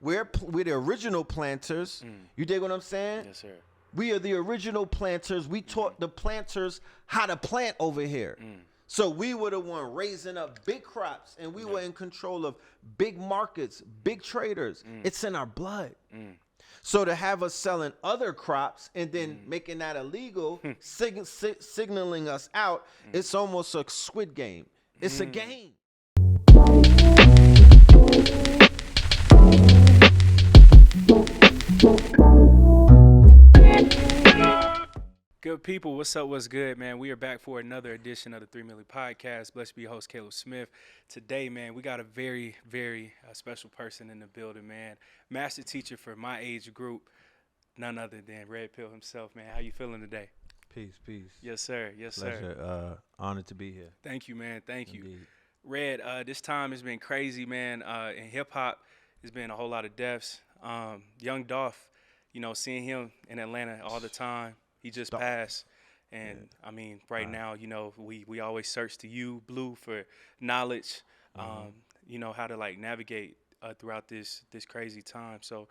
we're the original planters. You dig what I'm saying? Yes, sir. We are the original planters. We taught the planters how to plant over here. So we were the one raising up big crops, and we were in control of big markets, big traders. It's in our blood. So to have us selling other crops and then making that illegal, signaling us out, it's almost a Squid Game. It's a game. Good people, what's up, what's good, man? We are back for another edition of the 3 Milli Podcast. Blessed be your host, Caleb Smith. Today, man, we got a very, very special person in the building, man. Master teacher for my age group, none other than Red Pill himself, man. How you feeling today? Peace, peace. Yes, sir. Yes, Pleasure. sir. Honored to be here. Thank you, man. Thank you. Indeed. Red, this time has been crazy, man. In hip-hop, there's been a whole lot of deaths. Young Dolph, you know, seeing him in Atlanta all the time. He just passed, and I mean, right now, you know, we always search to you, Blue, for knowledge, you know, how to like navigate throughout this crazy time. So,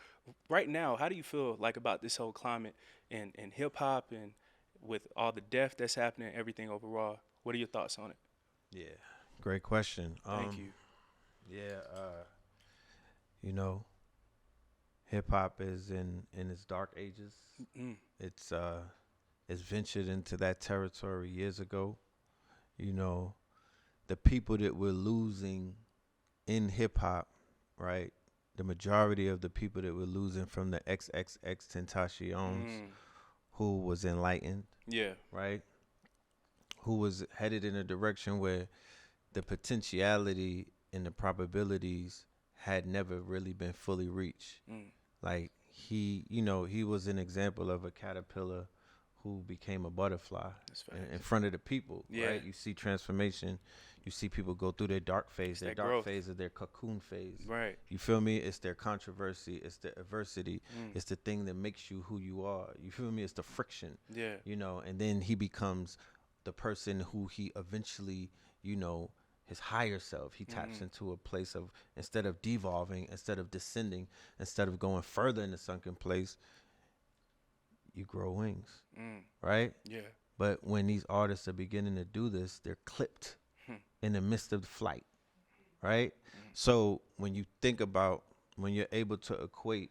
right now, how do you feel like about this whole climate in hip hop and with all the death that's happening, everything overall? What are your thoughts on it? Yeah, great question. Thank you. Yeah, you know, hip hop is in its dark ages. It's ventured into that territory years ago. You know, the people that we're losing in hip hop, right? The majority of the people that we're losing from the XXX Tentaciones, who was enlightened, right? Who was headed in a direction where the potentiality and the probabilities had never really been fully reached. Like he was an example of a caterpillar who became a butterfly in front of the people, right? You see transformation. You see people go through their dark phase, their dark growth phase of their cocoon phase. Right. You feel me? It's their controversy. It's the adversity. It's the thing that makes you who you are. You feel me? It's the friction. Yeah. You know, and then he becomes the person who he eventually, you know, his higher self. He taps into a place of, instead of devolving, instead of descending, instead of going further in the sunken place, you grow wings, right? Yeah. But when these artists are beginning to do this, they're clipped in the midst of the flight, right? So when you think about, when you're able to equate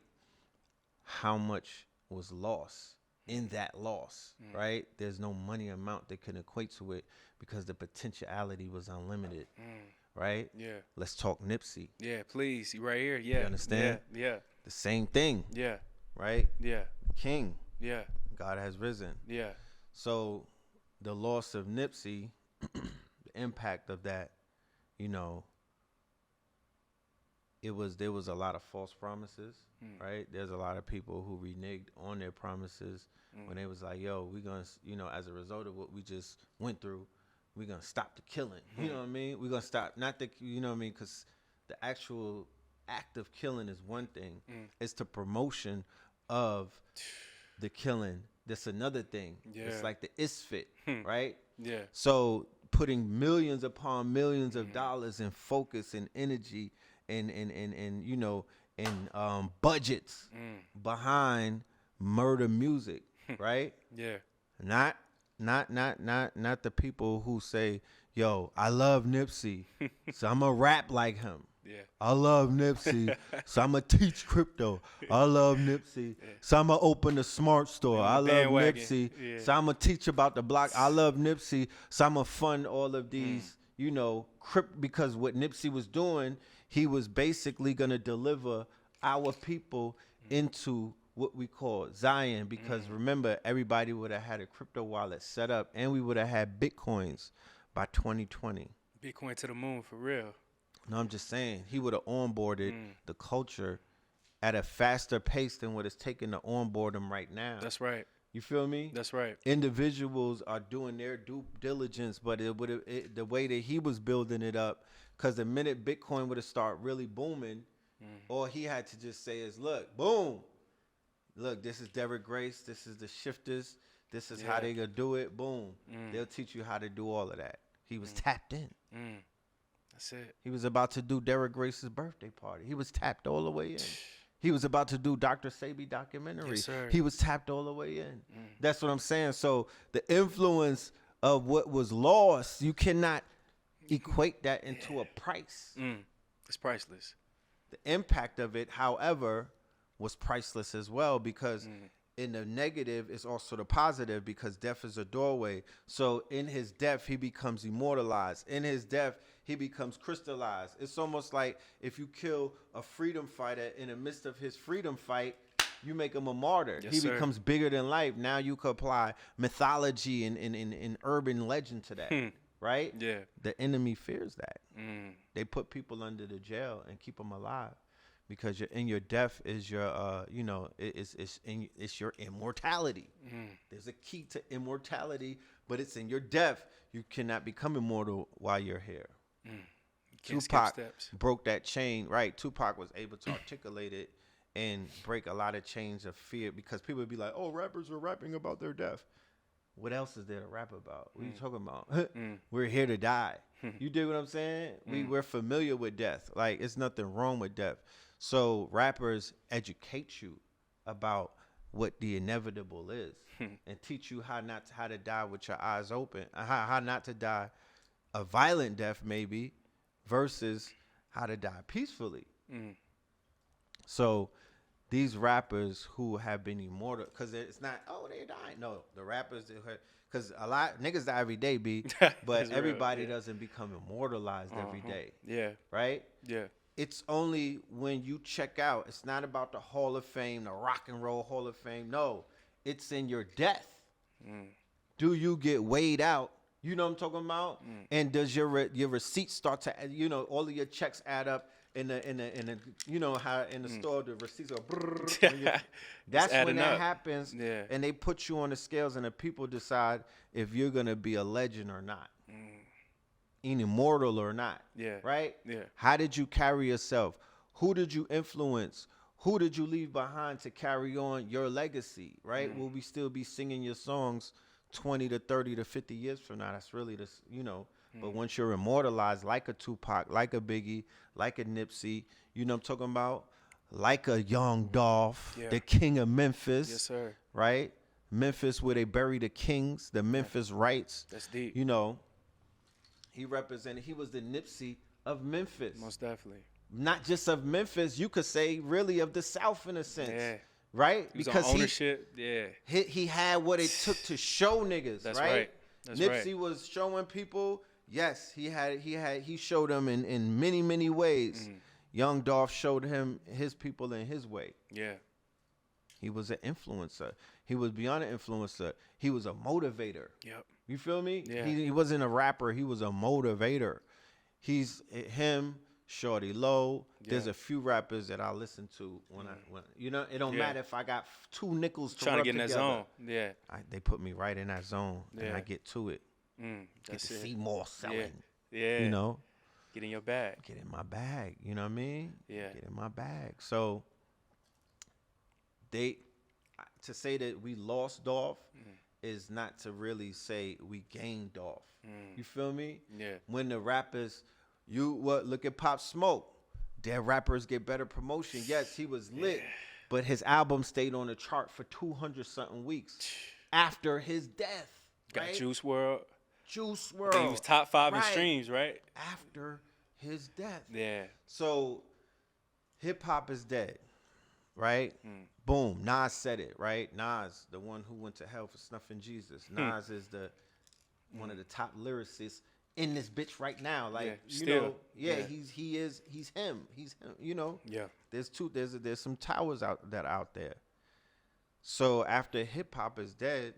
how much was lost in that loss, right? There's no money amount that can equate to it because the potentiality was unlimited, right? Yeah. Let's talk Nipsey. Yeah, please. You right here. Yeah. You understand? Yeah. The same thing. Yeah. Right? Yeah. King. Yeah. God has risen. Yeah. So the loss of Nipsey, the impact of that, you know, there was a lot of false promises, right? There's a lot of people who reneged on their promises when they was like, yo, we're going to, you know, as a result of what we just went through, we're going to stop the killing. You know what I mean? We're going to stop, not the, you know what I mean? Because the actual act of killing is one thing. It's the promotion of the killing. That's another thing. Yeah. It's like the isfit, right? Yeah. So putting millions upon millions of dollars in focus and energy and you know, and budgets behind murder music, right? Yeah. Not the people who say, yo, I love Nipsey, so I'm gonna rap like him. Yeah. I love Nipsey, so I'm going to teach crypto. I love Nipsey, so I'm going to open a smart store. I love Nipsey, so I'm going to teach about the block. I love Nipsey, so I'm going to fund all of these, you know, because what Nipsey was doing, he was basically going to deliver our people into what we call Zion, because remember, everybody would have had a crypto wallet set up, and we would have had Bitcoins by 2020. Bitcoin to the moon, for real. No, I'm just saying, he would have onboarded the culture at a faster pace than what it's taking to onboard them right now. That's right. You feel me? That's right. Individuals are doing their due diligence, but the way that he was building it up, because the minute Bitcoin would have started really booming, all he had to just say is, look, boom. Look, this is Derek Grace. This is the shifters. This is how they going to do it. Boom. They'll teach you how to do all of that. He was tapped in. That's it. He was about to do Derek Grace's birthday party. He was tapped all the way in. He was about to do Dr. Sebi documentary. Yes, sir. He was tapped all the way in. That's what I'm saying. So the influence of what was lost, you cannot equate that into a price. It's priceless. The impact of it, however, was priceless as well, because in the negative is also the positive, because death is a doorway. So in his death, he becomes immortalized. In his death, he becomes crystallized. It's almost like if you kill a freedom fighter in the midst of his freedom fight, you make him a martyr. Yes, he sir. becomes bigger than life. Now you could apply mythology and urban legend to that, right? Yeah. The enemy fears that. They put people under the jail and keep them alive, because in your death is your, it's your immortality. There's a key to immortality, but it's in your death. You cannot become immortal while you're here. Tupac broke that chain, right? Tupac was able to articulate it and break a lot of chains of fear, because people would be like, oh, rappers are rapping about their death. What else is there to rap about? What are you talking about? We're here to die. You dig what I'm saying? We're familiar with death. Like, it's nothing wrong with death. So rappers educate you about what the inevitable is and teach you how to die with your eyes open, how not to die a violent death maybe, versus how to die peacefully. So these rappers who have been immortal, because it's not, oh, they died. No, the rappers, because a lot niggas die every day, B, but everybody doesn't become immortalized every day. Yeah. Right? Yeah. It's only when you check out. It's not about the Hall of Fame, the Rock and Roll Hall of Fame. No, it's in your death. Do you get weighed out? You know what I'm talking about? And does your receipts start to, all of your checks add up in the you know how in the store the receipts are that's when that happens. Yeah. And they put you on the scales and the people decide if you're gonna be a legend or not. Immortal or not. Yeah. Right? Yeah. How did you carry yourself? Who did you influence? Who did you leave behind to carry on your legacy? Right? Will we still be singing your songs 20 to 30 to 50 years from now? That's really this, But once you're immortalized, like a Tupac, like a Biggie, like a Nipsey, you know what I'm talking about? Like a young Dolph, the king of Memphis. Yes, sir. Right? Memphis, where they bury the kings, the Memphis rights. That's deep. He was the Nipsey of Memphis. Most definitely. Not just of Memphis, you could say really of the South in a sense. Yeah. Right? Because ownership, he had what it took to show niggas. That's right. That's Nipsey was showing people. Yes, he showed them in many, many ways. Young Dolph showed him his people in his way. Yeah. He was an influencer. He was beyond an influencer. He was a motivator. Yep. You feel me? Yeah. He wasn't a rapper. He was a motivator. He's him, Shorty Low. Yeah. There's a few rappers that I listen to when it don't matter if I got 2 nickels to trying rub to get in together. that zone. Yeah. They put me right in that zone and I get to it. Get to see more selling. Yeah. Yeah. Get in your bag. Get in my bag. You know what I mean? Yeah. Get in my bag. So to say that we lost Dolph is not to really say we gained Dolph. You feel me? Yeah. When the rappers, look at Pop Smoke. Their rappers get better promotion. Yes, he was lit, but his album stayed on the chart for 200-something weeks after his death. Got right? Juice WRLD. Juice WRLD. And he was top 5 in streams, right? After his death. Yeah. So hip hop is dead, right? Boom. Nas said it, right? Nas, the one who went to hell for snuffing Jesus. Nas is one of the top lyricists in this bitch right now. Like, he's him. He's him. Yeah. There's some towers out there. So after hip hop is dead,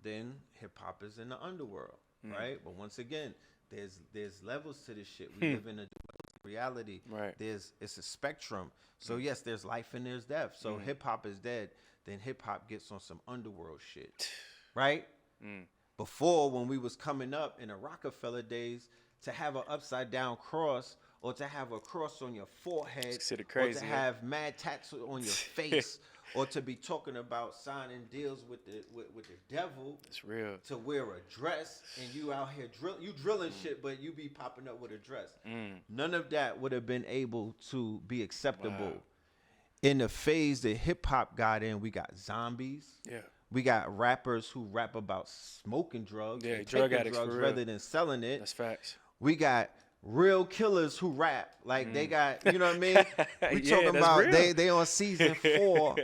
then hip hop is in the underworld, right? But once again, there's levels to this shit. We live in a reality. Right. It's a spectrum. So yes, there's life and there's death. So hip hop is dead, then hip hop gets on some underworld shit. Right? Before, when we was coming up in the Rockefeller days, to have an upside down cross or to have a cross on your forehead or to have mad tats on your face or to be talking about signing deals with the devil. It's real. To wear a dress and you out here drilling shit, but you be popping up with a dress. None of that would have been able to be acceptable in the phase that hip hop got in, we got zombies. Yeah. We got rappers who rap about smoking drugs, Yeah, and drug taking addicts drugs for real. rather than selling it. That's facts. We got real killers who rap. Like they got, you know what I mean? We Yeah, talking that's about real. they on season 4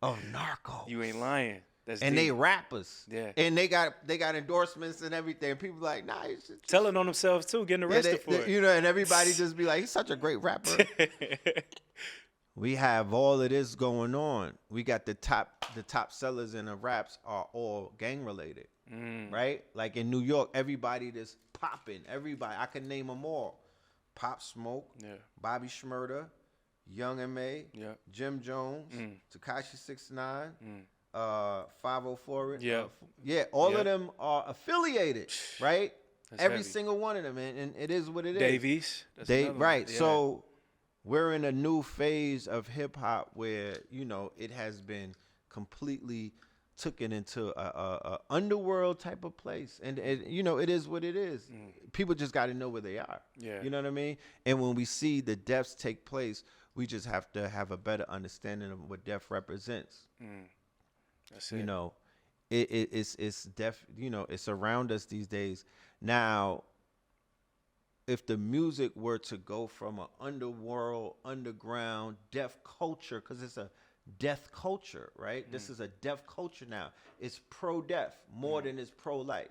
of Narcos. You ain't lying. That's And deep. they rappers. Yeah. And they got endorsements and everything. People like, nah, it's just telling on themselves too, getting arrested for it. you know, and everybody just be like, he's such a great rapper. We have all of this going on. We got the top sellers in the raps are all gang related, right? Like in New York, everybody that's popping. Everybody, I can name them all: Pop Smoke, Bobby Shmurda, Young M.A., Jim Jones, Tekashi 6ix9ine, 504. All of them are affiliated, right? That's Every heavy. single one of them, and it is what it is. Davies. That's another one. Right. Yeah. So we're in a new phase of hip hop where, you know, it has been completely taken into a underworld type of place. And you know, it is what it is. People just got to know where they are. Yeah. You know what I mean? And when we see the deaths take place, we just have to have a better understanding of what death represents. That's it. You know, it's death, you know, it's around us these days. Now, if the music were to go from an underworld, underground, deaf culture, because it's a death culture, right? This is a deaf culture now. It's pro-death more than it's pro-life.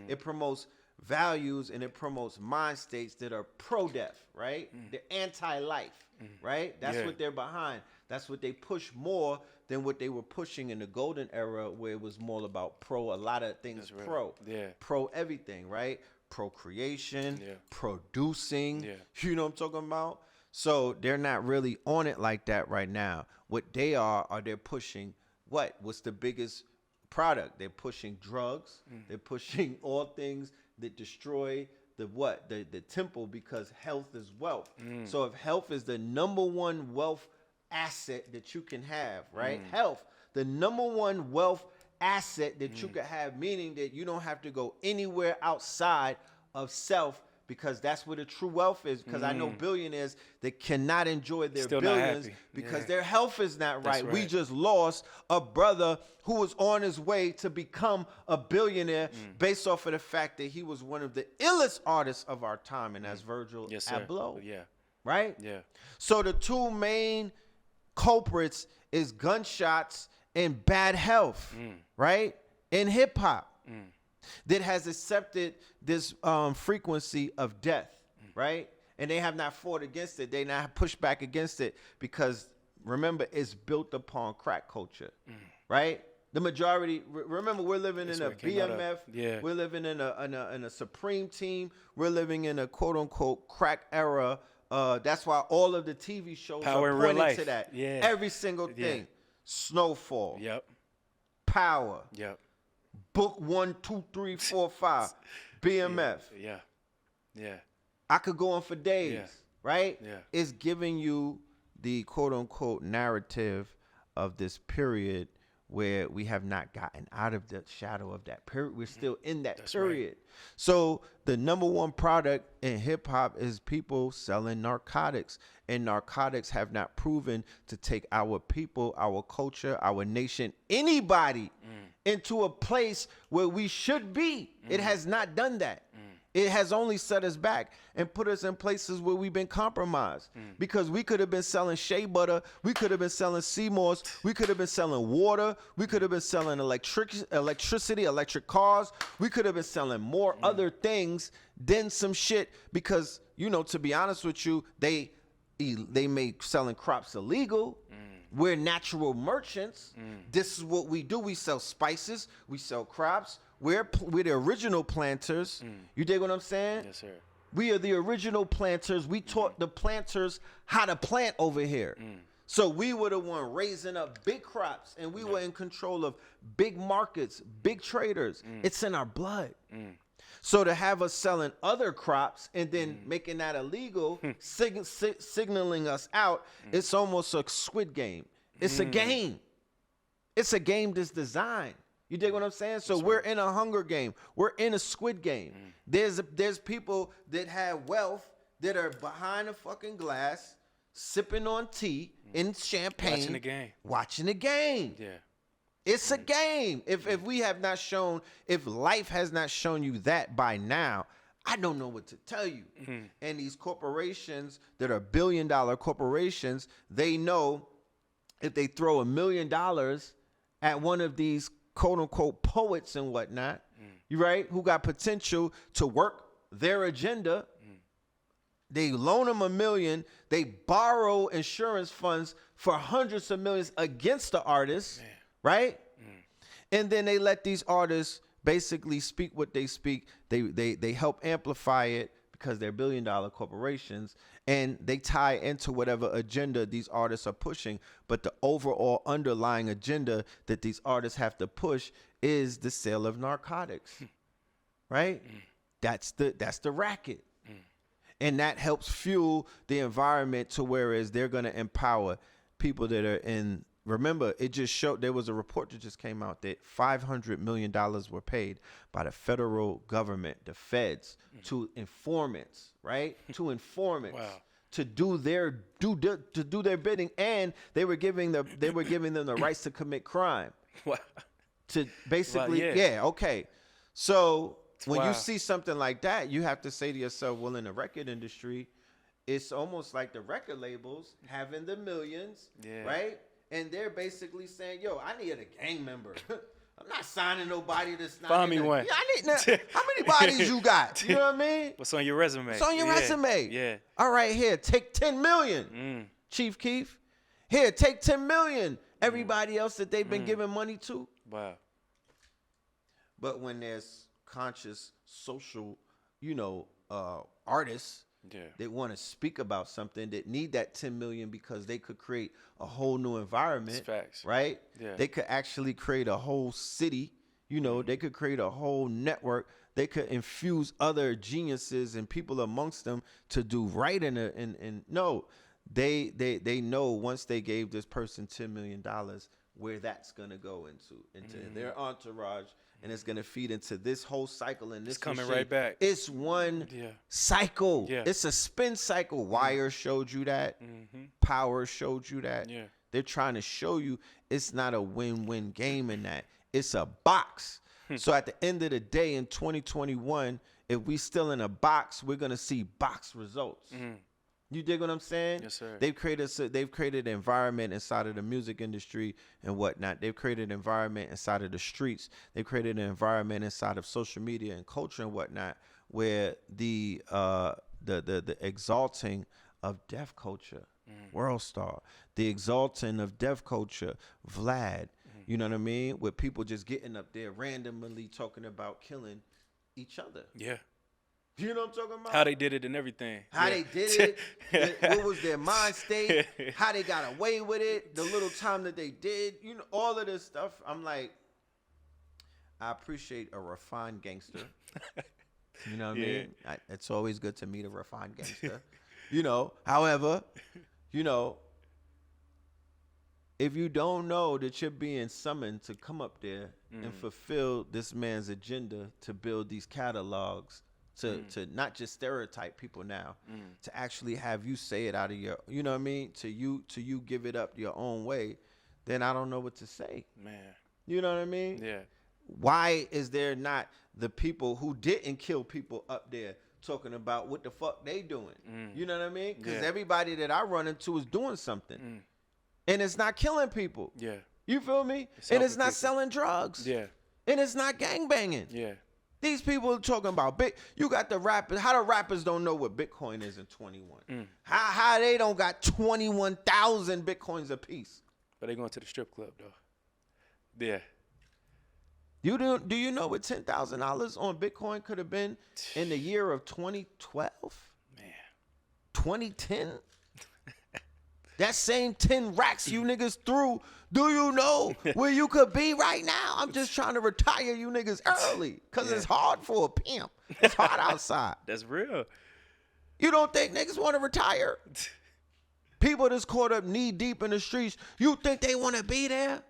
It promotes values and it promotes mind states that are pro-death, right? They're anti-life, right? That's what they're behind. That's what they push more than what they were pushing in the golden era, where it was more about pro, a lot of things pro. Pro everything, right? Procreation, producing, you know what I'm talking about? So they're not really on it like that right now. What they are they're pushing what's the biggest product? They're pushing drugs. They're pushing all things that destroy the temple, because health is wealth. So if health is the number one wealth asset that you can have, right? Health, the number one wealth asset that you could have, meaning that you don't have to go anywhere outside of self, because that's where the true wealth is. Because I know billionaires that cannot enjoy their Still not billions happy. because their health is not right. That's We just lost a brother who was on his way to become a billionaire based off of the fact that he was one of the illest artists of our time, and that's Virgil Abloh. Right? Yeah. So the two main culprits is gunshots and bad health, right? In hip hop, that has accepted this frequency of death, right? And they have not fought against it. They not pushed back against it, because remember, it's built upon crack culture, right? The majority. Remember, we're living in a BMF. We're living in a Supreme Team. We're living in a quote unquote crack era. That's why all of the TV shows are pointing to that. Every single thing. Snowfall. Power. Book 1, 2, 3, 4, 5. BMF. I could go on for days, right? It's giving you the quote unquote narrative of this period where we have not gotten out of the shadow of that period. We're still in that period. Right. So the number one product in hip hop is people selling narcotics, and narcotics have not proven to take our people, our culture, our nation, anybody into a place where we should be. It has not done that. It has only set us back and put us in places where we've been compromised. Because we could have been selling shea butter, we could have been selling sea moss, we could have been selling water, we could have been selling electricity, electric cars, we could have been selling more other things than some shit. Because, you know, to be honest with you, they make selling crops illegal. We're natural merchants. This is what we do. We sell spices, we sell crops. We're the original planters. You dig what I'm saying? Yes, sir. We are the original planters. We taught the planters how to plant over here. So we were the one raising up big crops, and we were in control of big markets, big traders. It's in our blood. So to have us selling other crops and then making that illegal, signaling us out, it's almost a Squid Game. It's a game. It's a game that's designed. You dig what I'm saying? So we're in a Hunger Game. We're in a Squid Game. There's people that have wealth that are behind a fucking glass sipping on tea and champagne. Watching the game. Yeah. It's a game. If we have not shown, if life has not shown you that by now, I don't know what to tell you. Mm-hmm. And these corporations that are billion-dollar corporations, they know if they throw $1 million at one of these quote-unquote poets and whatnot, you right, who got potential to work their agenda, they loan them $1 million, they borrow insurance funds for hundreds of millions against the artists, right? And then they let these artists basically speak what they speak. They help amplify it because they're billion-dollar corporations, and they tie into whatever agenda these artists are pushing. But the overall underlying agenda that these artists have to push is the sale of narcotics, right? That's the racket. And that helps fuel the environment to whereas they're going to empower people that are in. Remember, it just showed, there was a report that just came out that $500 million were paid by the federal government, the feds, to informants, right? To informants. Wow. To do their bidding, and they were giving them the rights to commit crime. Wow. To basically, okay. So when you see something like that, you have to say to yourself, well, in the record industry, it's almost like the record labels having the millions, right? And they're basically saying, yo, I need a gang member. I'm not signing nobody that's not. Find me one. Yeah, I need, how many bodies you got? You know what I mean? What's on your resume? What's on your resume? Yeah. All right, here, take 10 million, Chief Keef. Here, take 10 million. Everybody else that they've been giving money to. Wow. But when there's conscious social, artists, they want to speak about something that need that 10 million because they could create a whole new environment, right? Yeah. They could actually create a whole city, they could create a whole network. They could infuse other geniuses and people amongst them to do right they know once they gave this person $10 million where that's going to go into their entourage. And it's going to feed into this whole cycle. And this it's coming right back. It's one cycle. Yeah. It's a spin cycle. Wire showed you that. Power showed you that. Yeah. They're trying to show you it's not a win-win game in that. It's a box. So at the end of the day in 2021, if we still in a box, we're going to see box results. You dig what I'm saying? Yes, sir. They've created an environment inside of the music industry and whatnot. They've created an environment inside of the streets. They've created an environment inside of social media and culture and whatnot, where the exalting of deaf culture, World Star, the exalting of deaf culture, Vlad. You know what I mean? With people just getting up there randomly talking about killing each other. Yeah. You know what I'm talking about? How they did it and everything. How they did it. What was their mind state. How they got away with it. The little time that they did. All of this stuff. I'm like, I appreciate a refined gangster. You know what I mean? It's always good to meet a refined gangster. However, if you don't know that you're being summoned to come up there and fulfill this man's agenda to build these catalogs, to not just stereotype people now, to actually have you say it out of your, you know what I mean? To you give it up your own way, then I don't know what to say. Man. You know what I mean? Yeah. Why is there not the people who didn't kill people up there talking about what the fuck they doing? You know what I mean? Because everybody that I run into is doing something. And it's not killing people. Yeah. You feel me? And it's not selling drugs. Yeah. And it's not gangbanging. Yeah. These people are talking about you got the rappers. How the rappers don't know what Bitcoin is in 21? How they don't got 21,000 Bitcoins a piece? But they going to the strip club though. Yeah. Do you know what $10,000 on Bitcoin could have been in the year of 2012? Man. 2010? That same 10 racks you niggas threw, do you know where you could be right now? I'm just trying to retire you niggas early because it's hard for a pimp. It's hard outside. That's real. You don't think niggas want to retire? People that's caught up knee deep in the streets, you think they want to be there?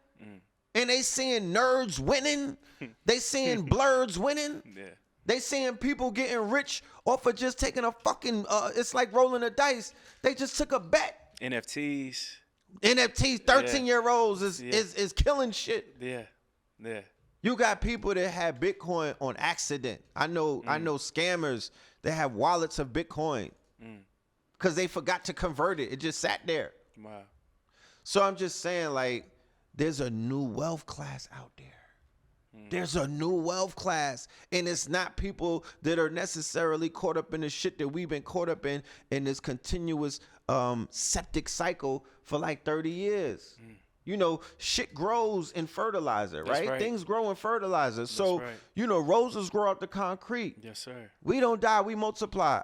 And they seeing nerds winning. They seeing blurs winning. Yeah. They seeing people getting rich off of just taking a fucking, it's like rolling a dice. They just took a bet. NFTs. NFTs, 13-year-olds is killing shit. Yeah. Yeah. You got people that have Bitcoin on accident. I know scammers that have wallets of Bitcoin because they forgot to convert it. It just sat there. Wow. So I'm just saying, like, there's a new wealth class out there. There's a new wealth class, and it's not people that are necessarily caught up in the shit that we've been caught up in this continuous septic cycle for like 30 years. You know, shit grows in fertilizer, right? Things grow in fertilizer. So, you know, roses grow out the concrete. Yes, sir. We don't die, we multiply.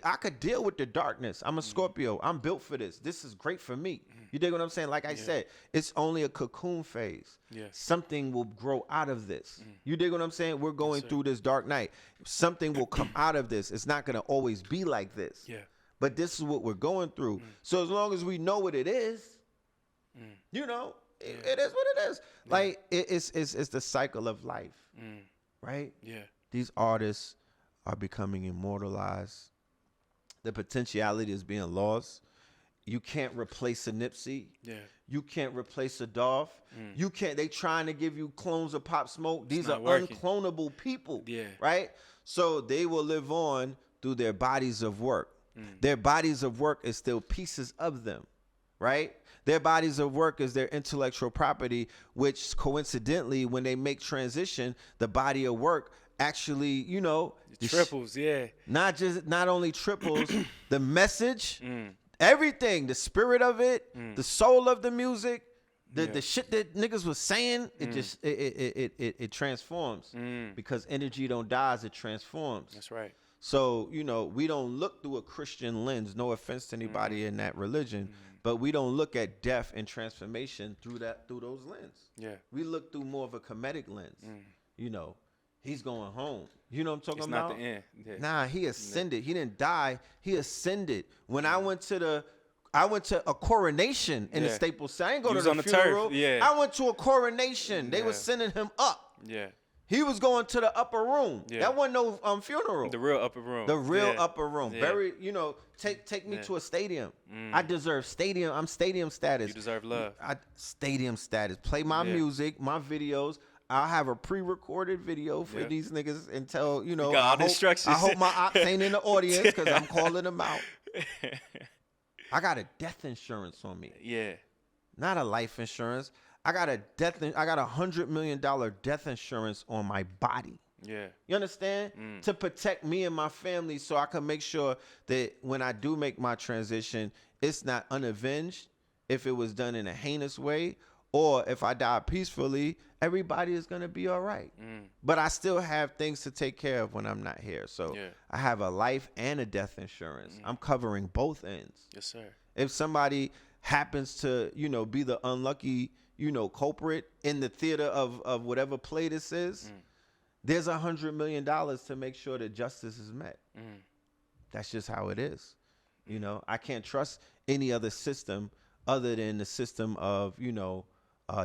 I could deal with the darkness. I'm a Scorpio. I'm built for this. This is great for me. You dig what I'm saying? Like I said, it's only a cocoon phase. Something will grow out of this. You dig what I'm saying? We're going through this dark night. Something will come out of this. It's not going to always be like this. Yeah. But this is what we're going through. So as long as we know what it is, you know, it is what it is. Like it's the cycle of life, right? Yeah. These artists are becoming immortalized. The potentiality is being lost. You can't replace a Nipsey. Yeah. You can't replace a Dolph. You can't. They trying to give you clones of Pop Smoke. These are unclonable people. Yeah. Right. So they will live on through their bodies of work. Their bodies of work is still pieces of them. Right. Their bodies of work is their intellectual property, which coincidentally, when they make transition, the body of work actually, you know, triples. Not only triples, the message, everything, the spirit of it, the soul of the music, the shit that niggas was saying, it just it transforms because energy don't die as it transforms. That's right. So, you know, we don't look through a Christian lens, no offense to anybody in that religion, but we don't look at death and transformation through those lenses. Yeah. We look through more of a comedic lens. You know, he's going home. You know what I'm talking about? It's not the end. Yeah. Nah, he ascended. He didn't die. He ascended. When I went to a coronation in the Staples Center. I ain't go to the funeral. I went to a coronation. They were sending him up. Yeah. He was going to the upper room. Yeah. That wasn't no funeral. The real upper room. The real upper room. Yeah. Very, you know, take me to a stadium. I deserve stadium. I'm stadium status. You deserve love. Stadium status. Play my music, my videos. I'll have a pre-recorded video for these niggas and tell, you know, I hope my ops ain't in the audience because I'm calling them out. I got a death insurance on me. Yeah. Not a life insurance. I got $100 million death insurance on my body. Yeah. You understand? To protect me and my family so I can make sure that when I do make my transition, it's not unavenged if it was done in a heinous way, or if I die peacefully, everybody is going to be all right. But I still have things to take care of when I'm not here. So I have a life and a death insurance. I'm covering both ends. Yes, sir. If somebody happens to, you know, be the unlucky, you know, culprit in the theater of whatever play this is, there's $100 million to make sure that justice is met. That's just how it is. You know, I can't trust any other system other than the system of, you know,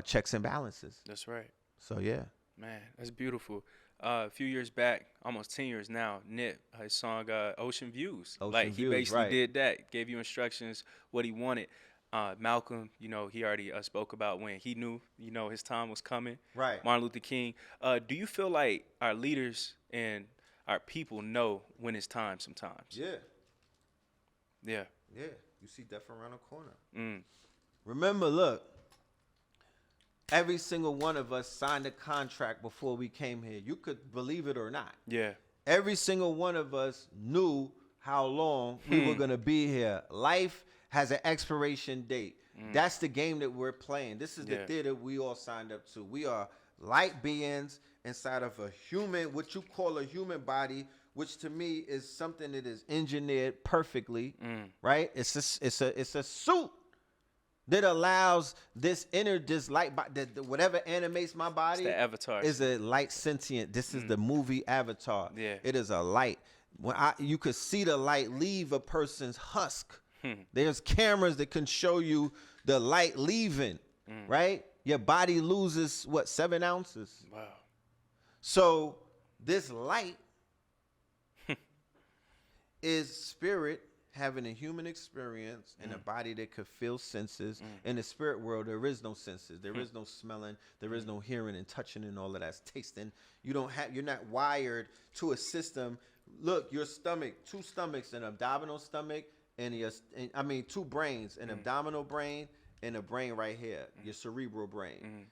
checks and balances. That's right. So, yeah. Man, that's beautiful. A few years back, almost 10 years now, Nip, his song Ocean Views. He basically did that, gave you instructions, what he wanted. Malcolm, you know, he already spoke about when he knew, you know, his time was coming. Right. Martin Luther King. Do you feel like our leaders and our people know when it's time sometimes? Yeah. Yeah. Yeah. You see death around the corner. Remember, look, every single one of us signed a contract before we came here. You could believe it or not. Yeah. Every single one of us knew how long we were going to be here. Life has an expiration date. That's the game that we're playing. This is the theater we all signed up to. We are light beings inside of a human, what you call a human body, which to me is something that is engineered perfectly, right? It's a suit that allows this light, whatever animates my body, it's the avatar, is a light sentient. This is the movie Avatar. Yeah. It is a light. When you could see the light leave a person's husk. There's cameras that can show you the light leaving, right? Your body loses, 7 ounces? Wow. So this light is spirit having a human experience in a body that could feel senses. In the spirit world, there is no senses. There is no smelling. There is no hearing and touching and all of that's tasting. You're not wired to a system. Look, your stomach, 2 stomachs, an abdominal stomach, and 2 brains, an abdominal brain and a brain right here, your cerebral brain.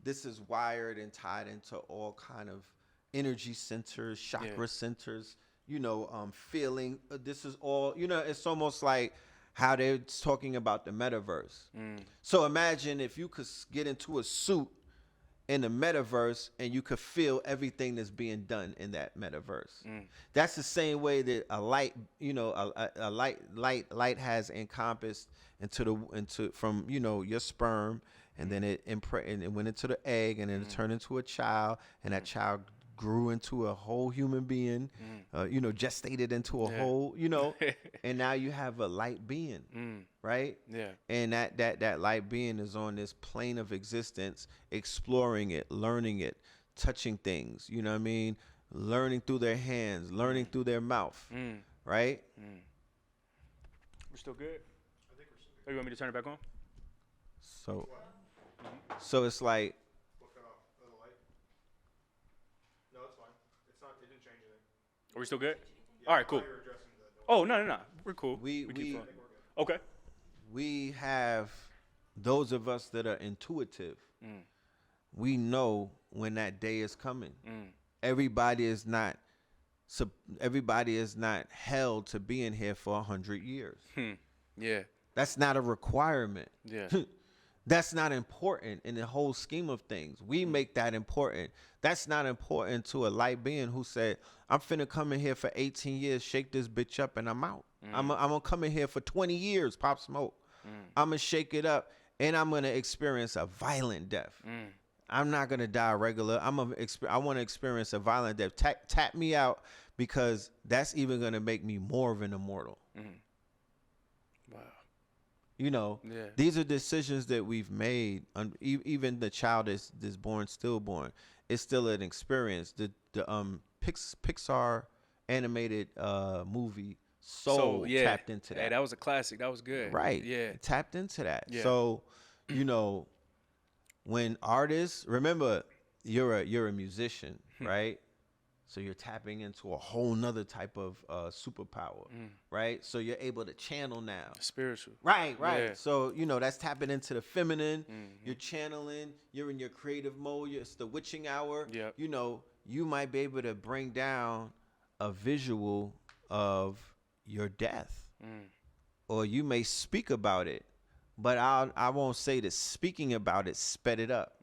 This is wired and tied into all kind of energy centers, chakra centers, feeling. This is all, it's almost like how they're talking about the metaverse. So imagine if you could get into a suit in the metaverse and you could feel everything that's being done in that metaverse. That's the same way that a light, a light has encompassed from your sperm, and then it went into the egg, and then it turned into a child, and that child grew into a whole human being, gestated into a whole, and now you have a light being, right? Yeah. And that light being is on this plane of existence, exploring it, learning it, touching things, you know what I mean? Learning through their hands, learning through their mouth, right? We're still good? I think we're still good. Oh, you want me to turn it back on? So it's like, are we still good? All right, cool. Oh, no. We're cool. Okay. We have those of us that are intuitive. We know when that day is coming. Everybody is not held to being here for 100 years. Yeah. That's not a requirement. Yeah. That's not important in the whole scheme of things. We make that important. That's not important to a light being who said, I'm finna come in here for 18 years, shake this bitch up, and I'm out. I'm gonna come in here for 20 years, pop smoke. I'm gonna shake it up, and I'm gonna experience a violent death. I'm not gonna die regular. I want to experience a violent death. Tap me out, because that's even gonna make me more of an immortal. Wow. These are decisions that we've made. Even the child is born, stillborn, it's still an experience. The Pixar animated movie Soul tapped into that. Hey, that was a classic. That was good. Right. Yeah. Tapped into that. Yeah. So, when artists, remember, you're a musician, right? So you're tapping into a whole nother type of superpower, right? So you're able to channel now. Spiritual. Right. Yeah. So, that's tapping into the feminine. You're channeling. You're in your creative mode. It's the witching hour. Yep. You might be able to bring down a visual of your death. Or you may speak about it, but I won't say that speaking about it sped it up,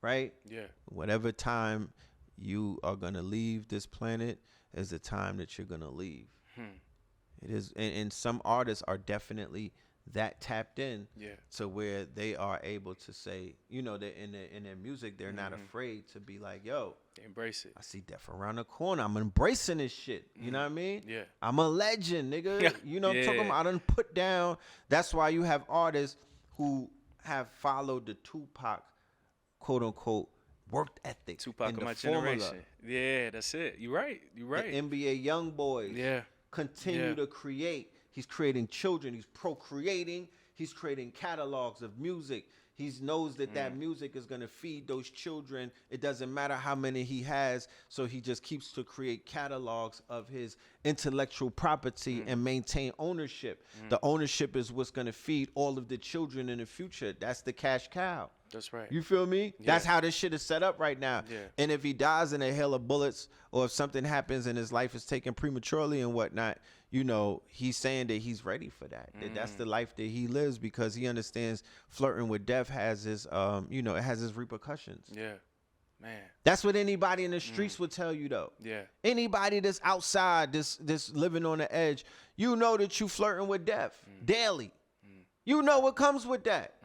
right? Yeah. Whatever time you are going to leave this planet is the time that you're going to leave. It is, and some artists are definitely that tapped in to where they are able to say, that in their music, they're not afraid to be like, yo, they embrace it. I see death around the corner. I'm embracing this shit. You know what I mean? Yeah. I'm a legend, nigga. You know what I'm talking about? I done put down. That's why you have artists who have followed the Tupac, quote unquote, work ethic. Tupac of my generation. Yeah, that's it. You're right. The NBA young boys continue to create. He's creating children. He's procreating. He's creating catalogs of music. He knows that music is going to feed those children. It doesn't matter how many he has. So he just keeps to create catalogs of his intellectual property and maintain ownership. The ownership is what's going to feed all of the children in the future. That's the cash cow. That's right. You feel me? Yeah. That's how this shit is set up right now. Yeah. And if he dies in a hail of bullets, or if something happens and his life is taken prematurely and whatnot, he's saying that he's ready for that. That's the life that he lives, because he understands flirting with death has his, it has its repercussions. Yeah, man. That's what anybody in the streets would tell you, though. Yeah. Anybody that's outside, this living on the edge, that you flirting with death daily. You know what comes with that.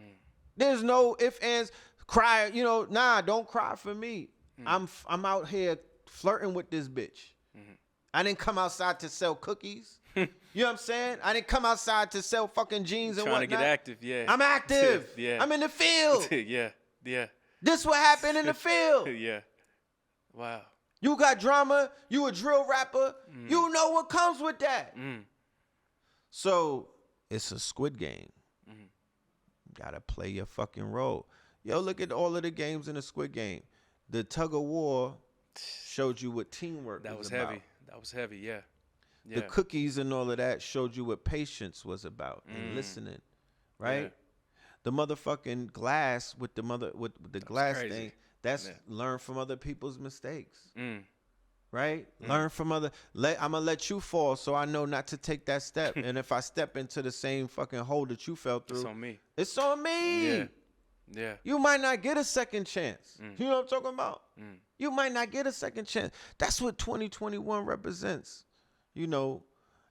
There's no ifs, ands, cry. Don't cry for me. I'm out here flirting with this bitch. I didn't come outside to sell cookies. You know what I'm saying? I didn't come outside to sell fucking jeans and whatnot. Trying to get active, yeah. I'm active. Yeah. I'm in the field. Yeah. This what happened in the field. Yeah. Wow. You got drama. You a drill rapper. You know what comes with that. So it's a Squid Game. Gotta play your fucking role. Yo, look at all of the games in the Squid Game. The tug of war showed you what teamwork was about. Heavy. That was heavy, yeah. The cookies and all of that showed you what patience was about and listening, right? Yeah. The motherfucking glass with the glass crazy. Thing, that's learn from other people's mistakes. Right? Learn from I'm gonna let you fall so I know not to take that step. And if I step into the same fucking hole that you fell through, it's on me. It's on me. Yeah. You might not get a second chance. You know what I'm talking about? You might not get a second chance. That's what 2021 represents. You know,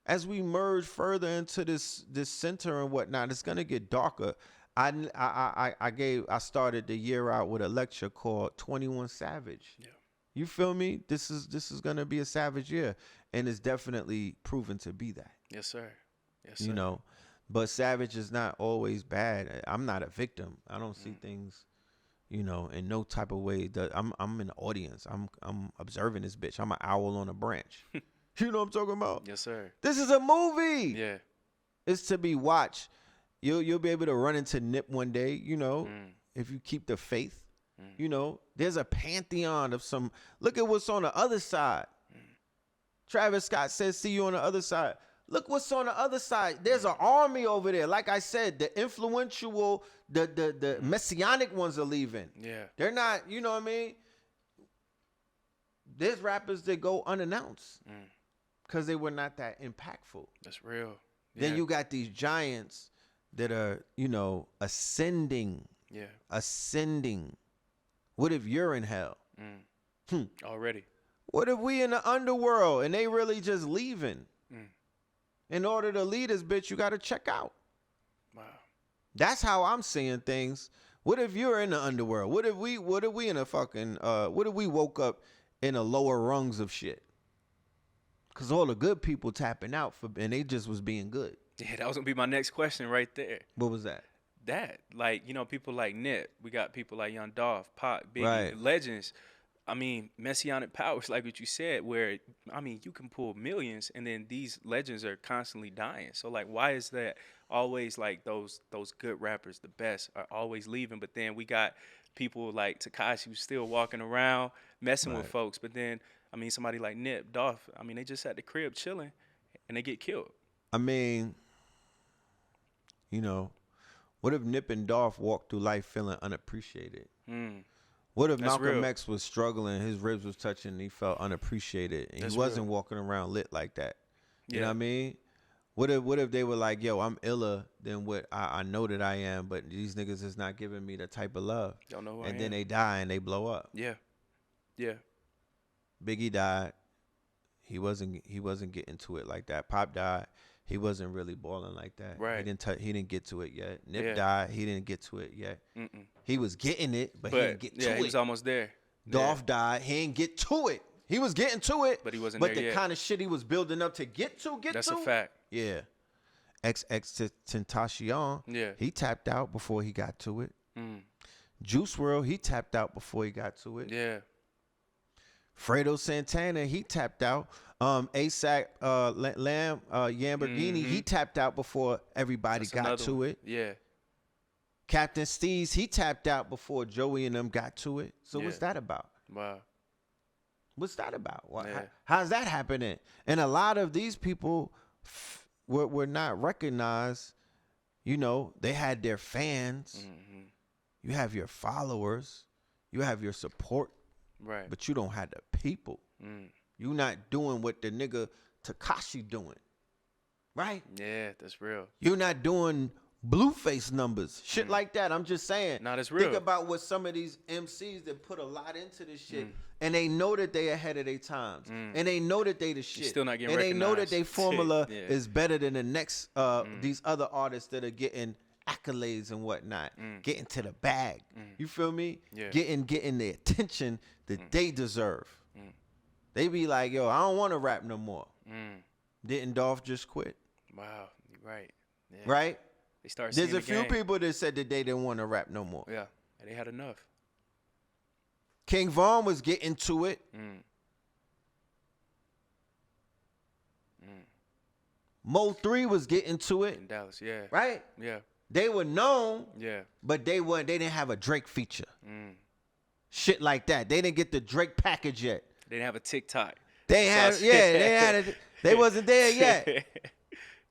as we merge further into this center and whatnot, it's gonna get darker. I started the year out with a lecture called 21 Savage. Yeah. You feel me? This is gonna be a savage year, and it's definitely proven to be that. Yes, sir. Yes, sir. You know, but savage is not always bad. I'm not a victim. I don't see things, you know, in no type of way. I'm in the audience. I'm observing this bitch. I'm an owl on a branch. You know what I'm talking about? Yes, sir. This is a movie. Yeah. It's to be watched. You'll be able to run into Nip one day. You know, if you keep the faith. You know, there's a pantheon of some. Look at what's on the other side. Travis Scott says, see you on the other side. Look what's on the other side. There's an army over there. Like I said, the influential, the messianic ones are leaving. Yeah. They're not, you know what I mean? There's rappers that go unannounced because they were not that impactful. That's real. Yeah. Then you got these giants that are, you know, ascending. Yeah. Ascending. What if you're in hell? Already. What if we in the underworld and they really just leaving? In order to lead us, bitch, you got to check out. Wow. That's how I'm seeing things. What if you're in the underworld? What if we in a fucking, what if we woke up in the lower rungs of shit? Because all the good people tapping out and they just was being good. Yeah, that was going to be my next question right there. What was that? That, like, you know, people like Nip, we got people like Young Dolph, Pac, Biggie, right. Legends. I mean, messianic powers, like what you said, where, I mean, you can pull millions and then these legends are constantly dying. So, like, why is that always, like, those good rappers, the best, are always leaving? But then we got people like Tekashi who's still walking around messing with folks. But then, I mean, somebody like Nip, Dolph, I mean, they just at the crib chilling and they get killed. I mean, you know, what if Nip and Dolph walked through life feeling unappreciated? What if Malcolm X was struggling, his ribs was touching, and he felt unappreciated, and he wasn't walking around lit like that? You know what I mean? What if they were like, yo, I'm iller than what I know that I am, but these niggas is not giving me the type of love. Don't know who and then they die and they blow up. Yeah. Yeah. Biggie died. He wasn't getting to it like that. Pop died. He wasn't really balling like that. Right. He didn't get to it yet. Nip died. He didn't get to it yet. He was getting it, but he didn't get to it. Yeah, he was almost there. Dolph died. He didn't get to it. He was getting to it, but he wasn't there yet. But the kind of shit he was building up to get to. That's a fact. Yeah. XXXTentacion. Yeah. He tapped out before he got to it. Juice WRLD, he tapped out before he got to it. Yeah. Fredo Santana, he tapped out. ASAP Lamborghini, he tapped out before everybody got to it. Yeah. Captain Steez, he tapped out before Joey and them got to it. So what's that about? Wow. What's that about? How's that happening? And a lot of these people were not recognized. You know, they had their fans. You have your followers. You have your support. Right. But you don't have the people. You not doing what the nigga Tekashi doing. Right? Yeah, that's real. You're not doing Blueface numbers. Shit like that. I'm just saying. No, that's real. Think about what some of these MCs that put a lot into this shit. And they know that they ahead of their times. And they know that they the shit. You're still not getting and recognized. They know that their formula is better than the next these other artists that are getting accolades and whatnot. Getting to the bag. You feel me? Yeah. Getting the attention that they deserve. They be like, yo, I don't want to rap no more. Didn't Dolph just quit? Wow. Right. Yeah. Right? They start There's a few people that said that they didn't want to rap no more. Yeah. They had enough. King Von was getting to it. Mo 3 was getting to it. In Dallas, yeah. Right? Yeah. They were known, Yeah. but they didn't have a Drake feature. Shit like that. They didn't get the Drake package yet. They didn't have a TikTok. They wasn't there yet.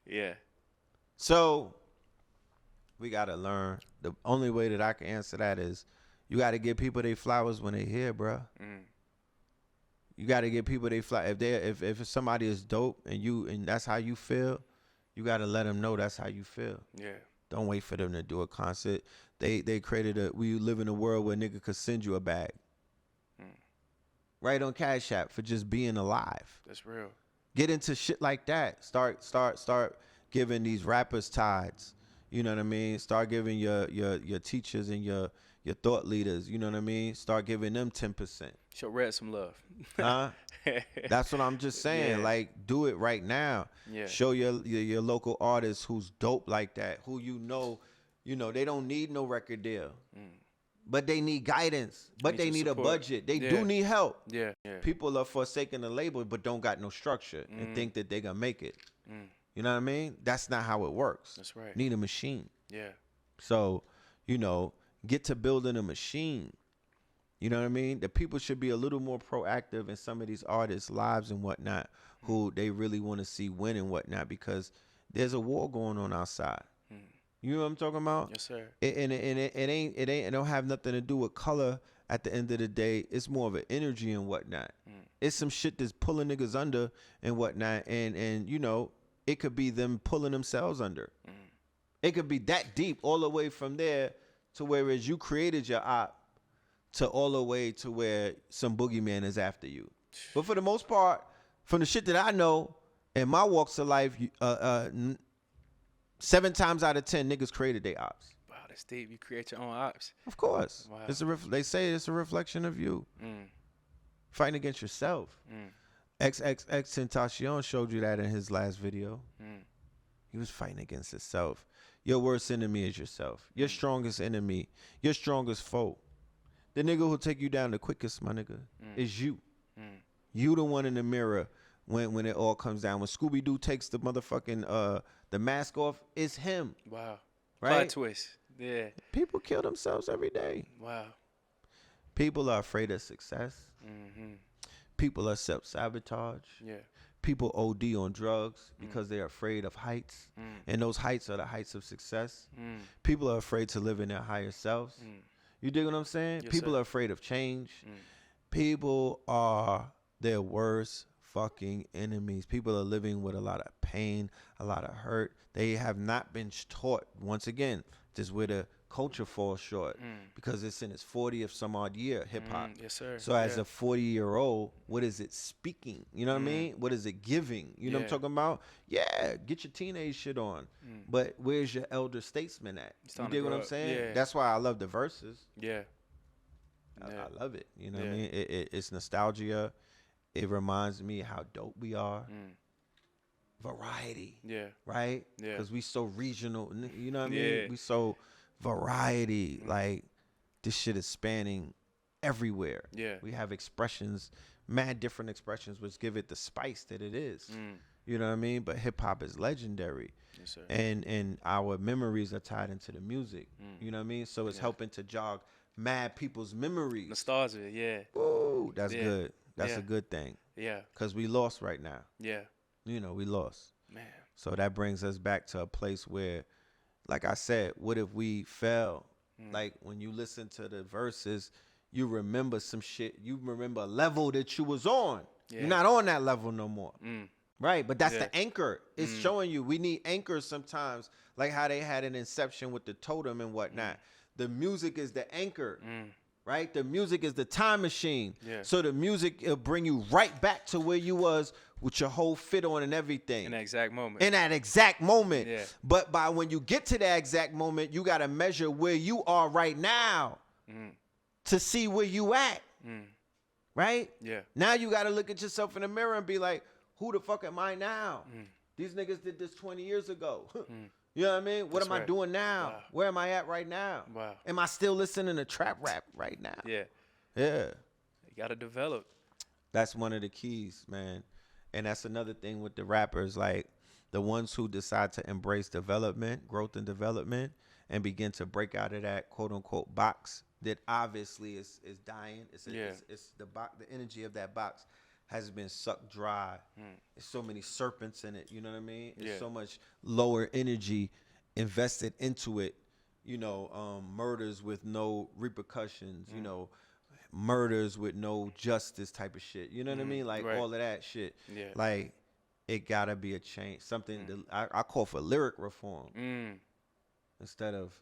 Yeah. So we gotta learn. The only way that I can answer that is you gotta give people their flowers when they here, bro. You gotta give people their flowers. If somebody is dope and that's how you feel, you gotta let them know that's how you feel. Yeah. Don't wait for them to do a concert. They created we live in a world where nigga could send you a bag. Right on Cash App for just being alive. That's real. Get into shit like that. Start giving these rappers tides. You know what I mean? Start giving your teachers and your thought leaders, you know what I mean? Start giving them 10%. Show Red some love. Huh? That's what I'm just saying. Yeah. Like, do it right now. Yeah. Show your local artist who's dope like that, who you know, they don't need no record deal. But they need guidance. But they need support. A budget. They do need help. Yeah. Yeah. People are forsaking the label but don't got no structure and think that they gonna make it. You know what I mean? That's not how it works. That's right. Need a machine. Yeah. So, get to building a machine. You know what I mean? The people should be a little more proactive in some of these artists' lives and whatnot, who they really want to see win and whatnot, because there's a war going on outside. You know what I'm talking about? Yes, sir. It don't have nothing to do with color. At the end of the day, it's more of an energy and whatnot. It's some shit that's pulling niggas under and whatnot, and it could be them pulling themselves under. It could be that deep, all the way from there to whereas you created your op, to all the way to where some boogeyman is after you. But for the most part, from the shit that I know in my walks of life, 7 times out of 10 niggas created their ops. Wow, that's deep. You create your own ops. Of course. Wow. They say it's a reflection of you. Fighting against yourself. XXXTentacion showed you that in his last video. He was fighting against himself. Your worst enemy is yourself. Your strongest enemy, your strongest foe. The nigga who'll take you down the quickest, my nigga, is you. You the one in the mirror when it all comes down. When Scooby-Doo takes the motherfucking the mask off, it's him. Wow. Right? Plot twist. Yeah. People kill themselves every day. Wow. People are afraid of success. People are self-sabotage. Yeah. People OD on drugs because they're afraid of heights. And those heights are the heights of success. People are afraid to live in their higher selves. You dig what I'm saying? Yes, People sir. are afraid of change. People are their worst fucking enemies. People are living with a lot of pain, a lot of hurt. They have not been taught, once again, this is where the culture falls short, because it's in its 40th some odd year, hip-hop. Yes, sir. So as a 40-year-old, what is it speaking? You know what I mean? What is it giving? You know what I'm talking about? Yeah, get your teenage shit on. But where's your elder statesman at? You dig what I'm saying? Yeah. That's why I love the verses. Yeah. I love it. You know what I mean? It's nostalgia. It reminds me how dope we are. Variety. Yeah. Right? Yeah. Because we so regional. You know what I mean? Yeah. We so variety. Like, this shit is spanning everywhere. Yeah. We have expressions, mad different expressions, which give it the spice that it is. You know what I mean? But hip hop is legendary. Yes, sir. And our memories are tied into the music. You know what I mean? So it's helping to jog mad people's memories. Nostalgia, yeah. Ooh, that's good. That's a good thing. Yeah. Because we lost right now. Yeah. We lost. Man. So that brings us back to a place where, like I said, what if we fell? Like, when you listen to the verses, you remember some shit. You remember a level that you was on. Yeah. You're not on that level no more. Right? But that's the anchor. It's showing you we need anchors sometimes, like how they had an Inception with the totem and whatnot. The music is the anchor. Right? The music is the time machine. Yeah. So the music will bring you right back to where you was with your whole fit on and everything. In that exact moment. In that exact moment. Yeah. But by when you get to that exact moment, you got to measure where you are right now to see where you at. Right? Yeah. Now you got to look at yourself in the mirror and be like, who the fuck am I now? These niggas did this 20 years ago. You know what I mean? What am I doing now? Wow. Where am I at right now? Wow. Am I still listening to trap rap right now? Yeah. Yeah. You got to develop. That's one of the keys, man. And that's another thing with the rappers. Like, the ones who decide to embrace development, growth and development, and begin to break out of that quote unquote box that obviously is dying. It's the box. The energy of that box has been sucked dry. There's so many serpents in it. You know what I mean? There's so much lower energy invested into it. You know, murders with no repercussions. You know, murders with no justice type of shit. You know what I mean? Like all of that shit. Yeah. Like it gotta be a change. Something that I call for lyric reform instead of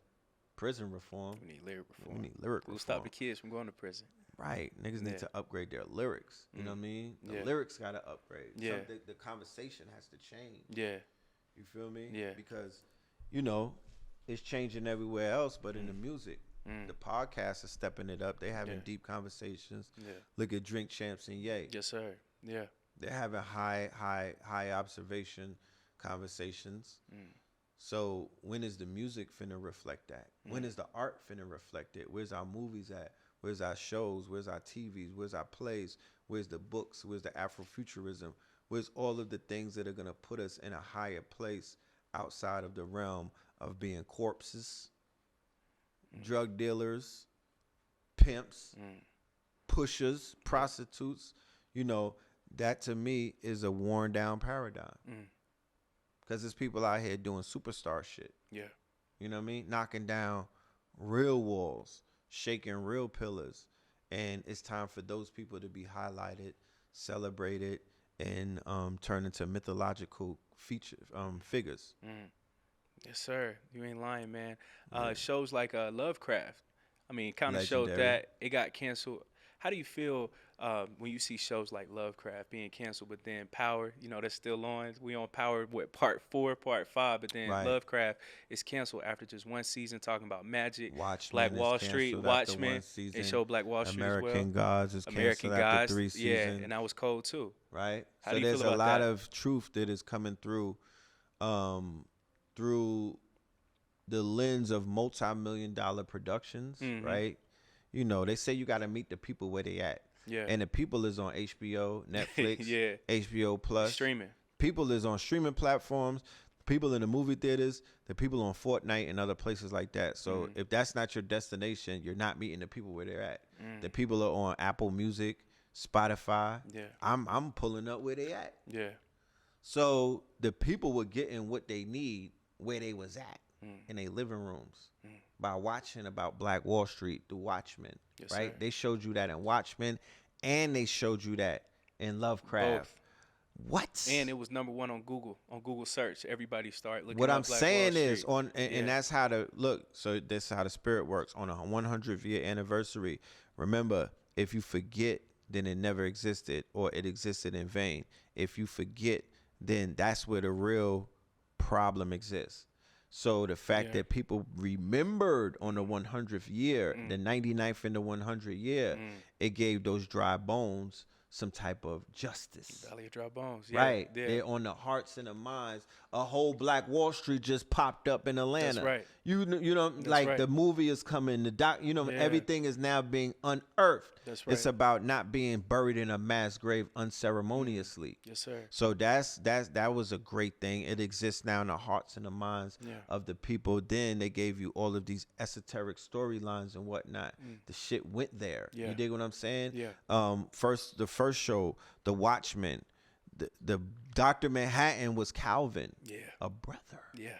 prison reform. We need lyric reform. We need lyric reform. We'll stop the kids from going to prison. Right. Niggas need to upgrade their lyrics. You know what I mean? The lyrics gotta upgrade. Yeah. The conversation has to change. Yeah. You feel me? Yeah. Because, you know, it's changing everywhere else, but in the music. The podcasts are stepping it up. They're having deep conversations. Yeah. Look at Drink Champs and Ye. Yes, sir. Yeah. They're having high observation conversations. So when is the music finna reflect that? When is the art finna reflect it? Where's our movies at? Where's our shows? Where's our TVs? Where's our plays? Where's the books? Where's the Afrofuturism? Where's all of the things that are gonna put us in a higher place outside of the realm of being corpses, drug dealers, pimps, pushers, prostitutes? You know, that to me is a worn down paradigm. Because there's people out here doing superstar shit. Yeah. You know what I mean? Knocking down real walls, shaking real pillars. And it's time for those people to be highlighted, celebrated, and turned into mythological figures. Yes, sir. You ain't lying, man. Shows like Lovecraft, I mean, kind of showed that it got canceled. How do you feel when you see shows like Lovecraft being canceled, but then Power, you know, that's still on? We on Power, part 4, part 5, but then Lovecraft is canceled after just one season, talking about magic. Watchmen, Black Wall Street, Watchmen. They showed Black Wall Street as well. American Gods is canceled after 3 seasons. Yeah, and that was cold too. Right. So there's a lot of truth that is coming through through the lens of multi-million-dollar productions, right? You know, they say you got to meet the people where they at. Yeah. And the people is on HBO, Netflix, HBO Plus. Streaming. People is on streaming platforms. People in the movie theaters. The people on Fortnite and other places like that. So if that's not your destination, you're not meeting the people where they're at. The people are on Apple Music, Spotify. Yeah. I'm pulling up where they at. Yeah. So the people were getting what they need where they was at in their living rooms. By watching about Black Wall Street through Watchmen, right? Sir. They showed you that in Watchmen, and they showed you that in Lovecraft. Both. What? And it was #1 on Google search. Everybody started looking. What I'm saying is and that's how to look. So this is how the spirit works. On a 100th year anniversary, remember, if you forget, then it never existed, or it existed in vain. If you forget, then that's where the real problem exists. So the fact that people remembered on the 100th year, the 99th and the 100th year, it gave those dry bones some type of justice. Valley of Dry Bones. Yeah, right. Yeah. They're on the hearts and the minds. A whole Black Wall Street just popped up in Atlanta. That's right. You know, that's like right. The movie is coming. Everything is now being unearthed. That's right. It's about not being buried in a mass grave unceremoniously. Yes, sir. So that was a great thing. It exists now in the hearts and the minds of the people. Then they gave you all of these esoteric storylines and whatnot. The shit went there. Yeah. You dig what I'm saying? Yeah. The first show, The Watchmen, the Dr. Manhattan was Calvin. Yeah. A brother. Yeah.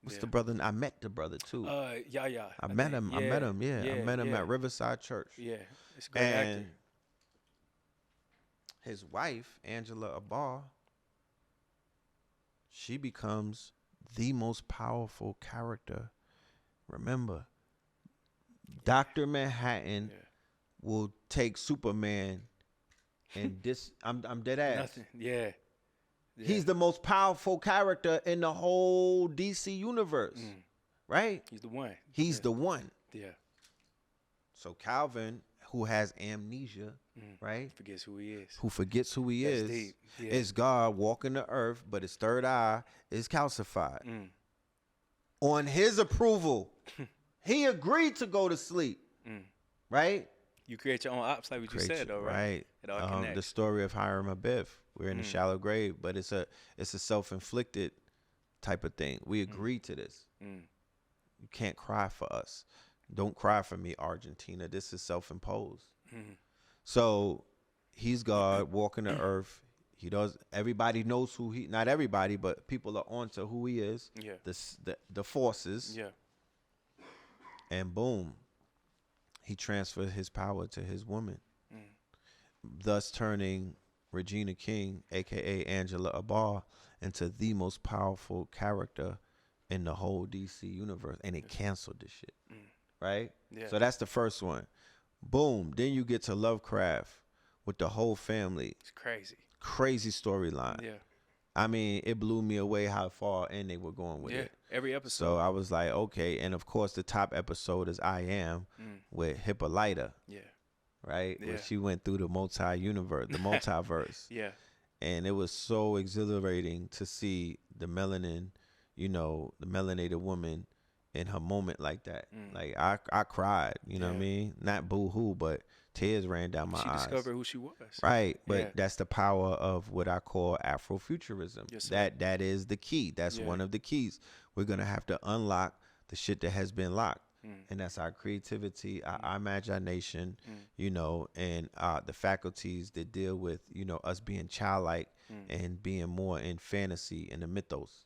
What's the brother? I met the brother too. Yeah. I met him. Yeah. I met him at Riverside Church. Yeah. It's a great actor. His wife, Angela Abbar, she becomes the most powerful character. Remember, Dr. Manhattan will take Superman and I'm dead ass. Nothing. Yeah. He's the most powerful character in the whole DC universe. Right? He's the one. He's the one. Yeah. So Calvin, who has amnesia, right? Forgets who he is. Who forgets who he is. Deep. Yeah. Is God walking the earth, but his third eye is calcified. On his approval, he agreed to go to sleep. Right? You create your own ops, like what you said, though, right? Right. It all connects. The story of Hiram Abiff We're in a shallow grave, but it's a self-inflicted type of thing. We agreed to this. You can't cry for us. Don't cry for me, Argentina. This is self-imposed. So he's God walking the earth. He does. Everybody knows who he. Not everybody, but people are onto who he is. Yeah. The forces. Yeah. And boom, he transferred his power to his woman, thus turning Regina King, aka Angela Abar, into the most powerful character in the whole DC universe, and it canceled this shit, right? Yeah. So that's the first one. Boom. Then you get to Lovecraft with the whole family. It's crazy. Crazy storyline. Yeah. I mean, it blew me away how far in they were going with it. Every episode. So I was like, okay. And of course, the top episode is I Am with Hippolyta. Yeah. Right? Yeah. Where she went through the multiverse. Yeah. And it was so exhilarating to see the melanin, the melanated woman in her moment like that. Like I cried, you know what I mean? Not boo-hoo, but tears ran down my eyes. She discovered who she was. Right. But that's the power of what I call Afrofuturism. Yes, sir. That is the key. That's one of the keys. We're going to have to unlock the shit that has been locked. And that's our creativity, our imagination, and the faculties that deal with, us being childlike and being more in fantasy and the mythos.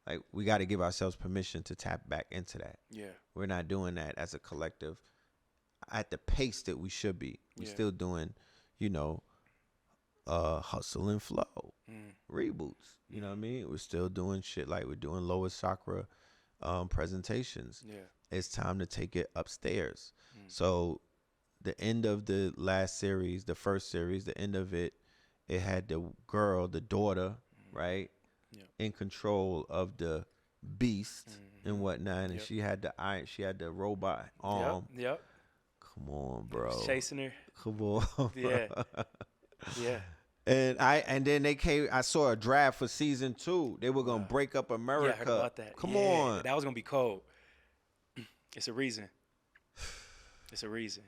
Like, we got to give ourselves permission to tap back into that. Yeah. We're not doing that as a collective at the pace that we should be. We're still doing, hustle and flow, reboots. You know what I mean? We're still doing shit like we're doing Lois Sakura presentations. Yeah. It's time to take it upstairs. So the end of the last series, the first series, the end of it, it had the girl, the daughter, right? In control of the beast and whatnot, and she had the robot arm. Yep. Come on, bro. Chasing her. Come on. Yeah. Yeah. And then I saw a draft for season 2. They were gonna break up America. Yeah, I heard about that. Come on. That was gonna be cold. It's a reason. It's a reason.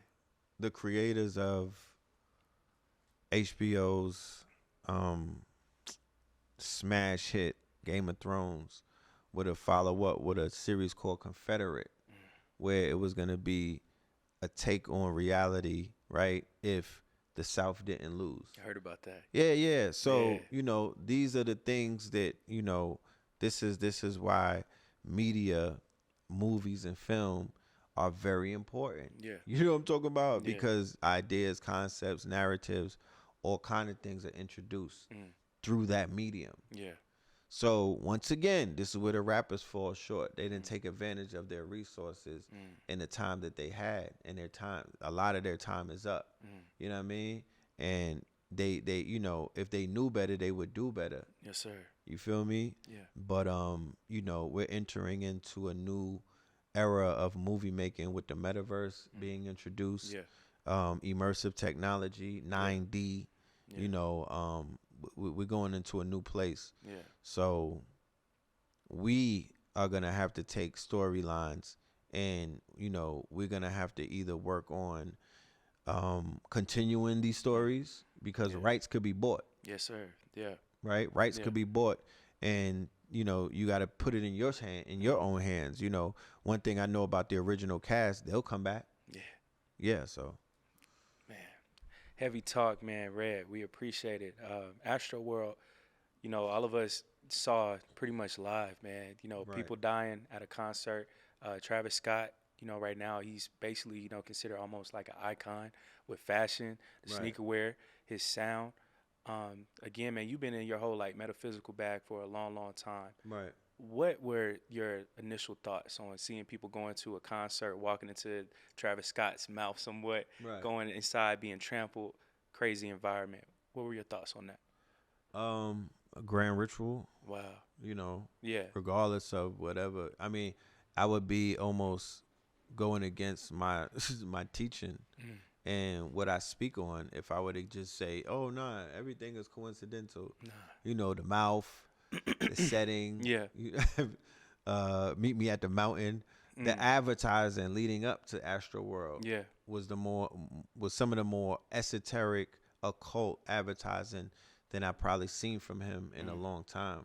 The creators of HBO's smash hit Game of Thrones would have followed up with a series called Confederate, where it was going to be a take on reality, right? If the South didn't lose. I heard about that. Yeah. So, these are the things that, this is why media, movies and film are very important. Yeah. You know what I'm talking about? Yeah. Because ideas, concepts, narratives, all kind of things are introduced through that medium. Yeah. So once again, this is where the rappers fall short. They didn't take advantage of their resources in the time that they had, and a lot of their time is up. You know what I mean? And they if they knew better, they would do better. Yes, sir. You feel me? Yeah. But we're entering into a new era of movie making with the metaverse being introduced. Yeah. Immersive technology, 9D. Yeah. We're going into a new place. Yeah. So we are gonna have to take storylines, and we're gonna have to either work on continuing these stories, because rights could be bought. Yes, sir. Yeah. Right. Rights could be bought, and you got to put it in your own hands. One thing I know about the original cast, they'll come back. Yeah. Yeah. So. Heavy talk, man. Red, we appreciate it. Astro World, all of us saw pretty much live, man. People dying at a concert. Travis Scott, right now he's basically, considered almost like an icon with fashion, the sneaker wear, his sound. Again, man, you've been in your whole metaphysical bag for a long, long time. Right. What were your initial thoughts on seeing people going to a concert, walking into Travis Scott's mouth somewhat, going inside, being trampled, crazy environment? What were your thoughts on that? A grand ritual. Wow. Yeah. Regardless of whatever. I mean, I would be almost going against my teaching and what I speak on if I were to just say, oh, nah, everything is coincidental. Nah. The mouth. The setting, meet me at the mountain. The advertising leading up to Astro World, was some of the more esoteric, occult advertising than I probably seen from him in a long time.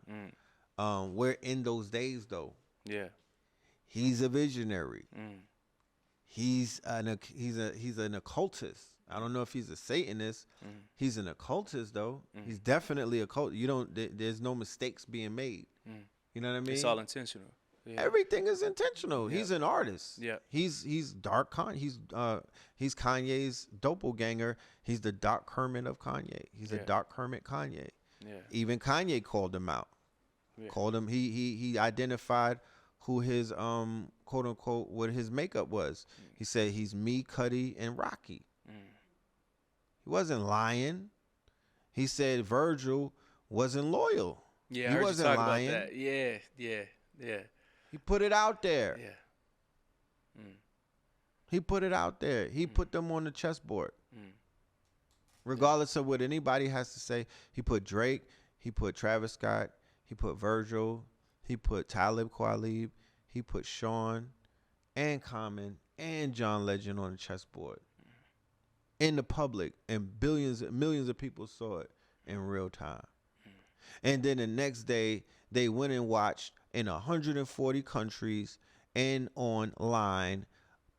We're in those days though. Yeah. He's a visionary. He's an occultist. I don't know if he's a Satanist. He's an occultist though. He's definitely a cult. There's no mistakes being made. You know what I mean? It's all intentional. Yeah. Everything is intentional. Yeah. He's an artist. Yeah. He's Kanye's doppelganger. He's the Doc Herman of Kanye. He's a Doc Hermit Kanye. Yeah. Even Kanye called him out. Yeah. Called him. He identified who his quote unquote what his makeup was. He said he's me, Cudi, and Rocky. He wasn't lying. He said Virgil wasn't loyal. Yeah, he I heard wasn't you talk lying. about that. Yeah. He put it out there. Yeah. He put it out there. He put them on the chessboard. Regardless of what anybody has to say, he put Drake, he put Travis Scott, he put Virgil, he put Talib Kweli, he put Sean and Common and John Legend on the chessboard. In the public, and millions of people saw it in real time. And then the next day, they went and watched in 140 countries and online,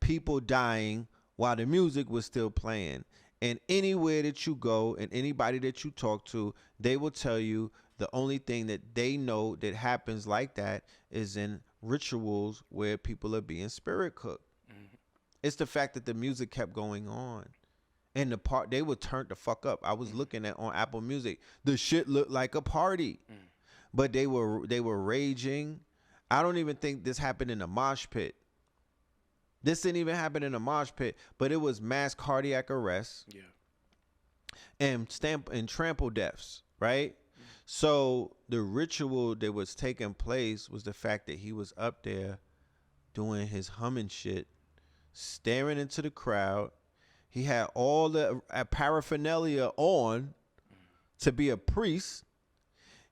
people dying while the music was still playing. And anywhere that you go and anybody that you talk to, they will tell you the only thing that they know that happens like that is in rituals where people are being spirit cooked. It's the fact that the music kept going on. And they would turn the fuck up. I was looking at on Apple Music. The shit looked like a party. But they were raging. I don't even think this happened in a mosh pit. This didn't even happen in a mosh pit, but it was mass cardiac arrests. Yeah. And trample deaths, right? So the ritual that was taking place was the fact that he was up there doing his humming shit, staring into the crowd. He had all the paraphernalia on to be a priest.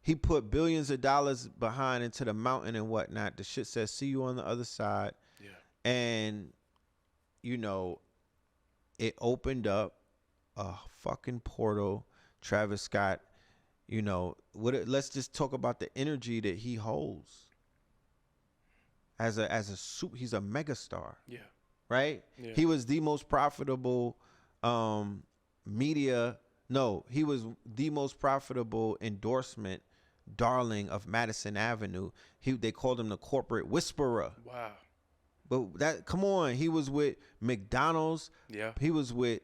He put billions of dollars behind into the mountain and whatnot. The shit says, see you on the other side. Yeah. And, it opened up a fucking portal. Travis Scott, let's just talk about the energy that he holds. He's a megastar. Yeah. Right? Yeah. He was the most profitable he was the most profitable endorsement darling of Madison Avenue. They called him the corporate whisperer. Wow. But come on, he was with McDonald's. Yeah. He was with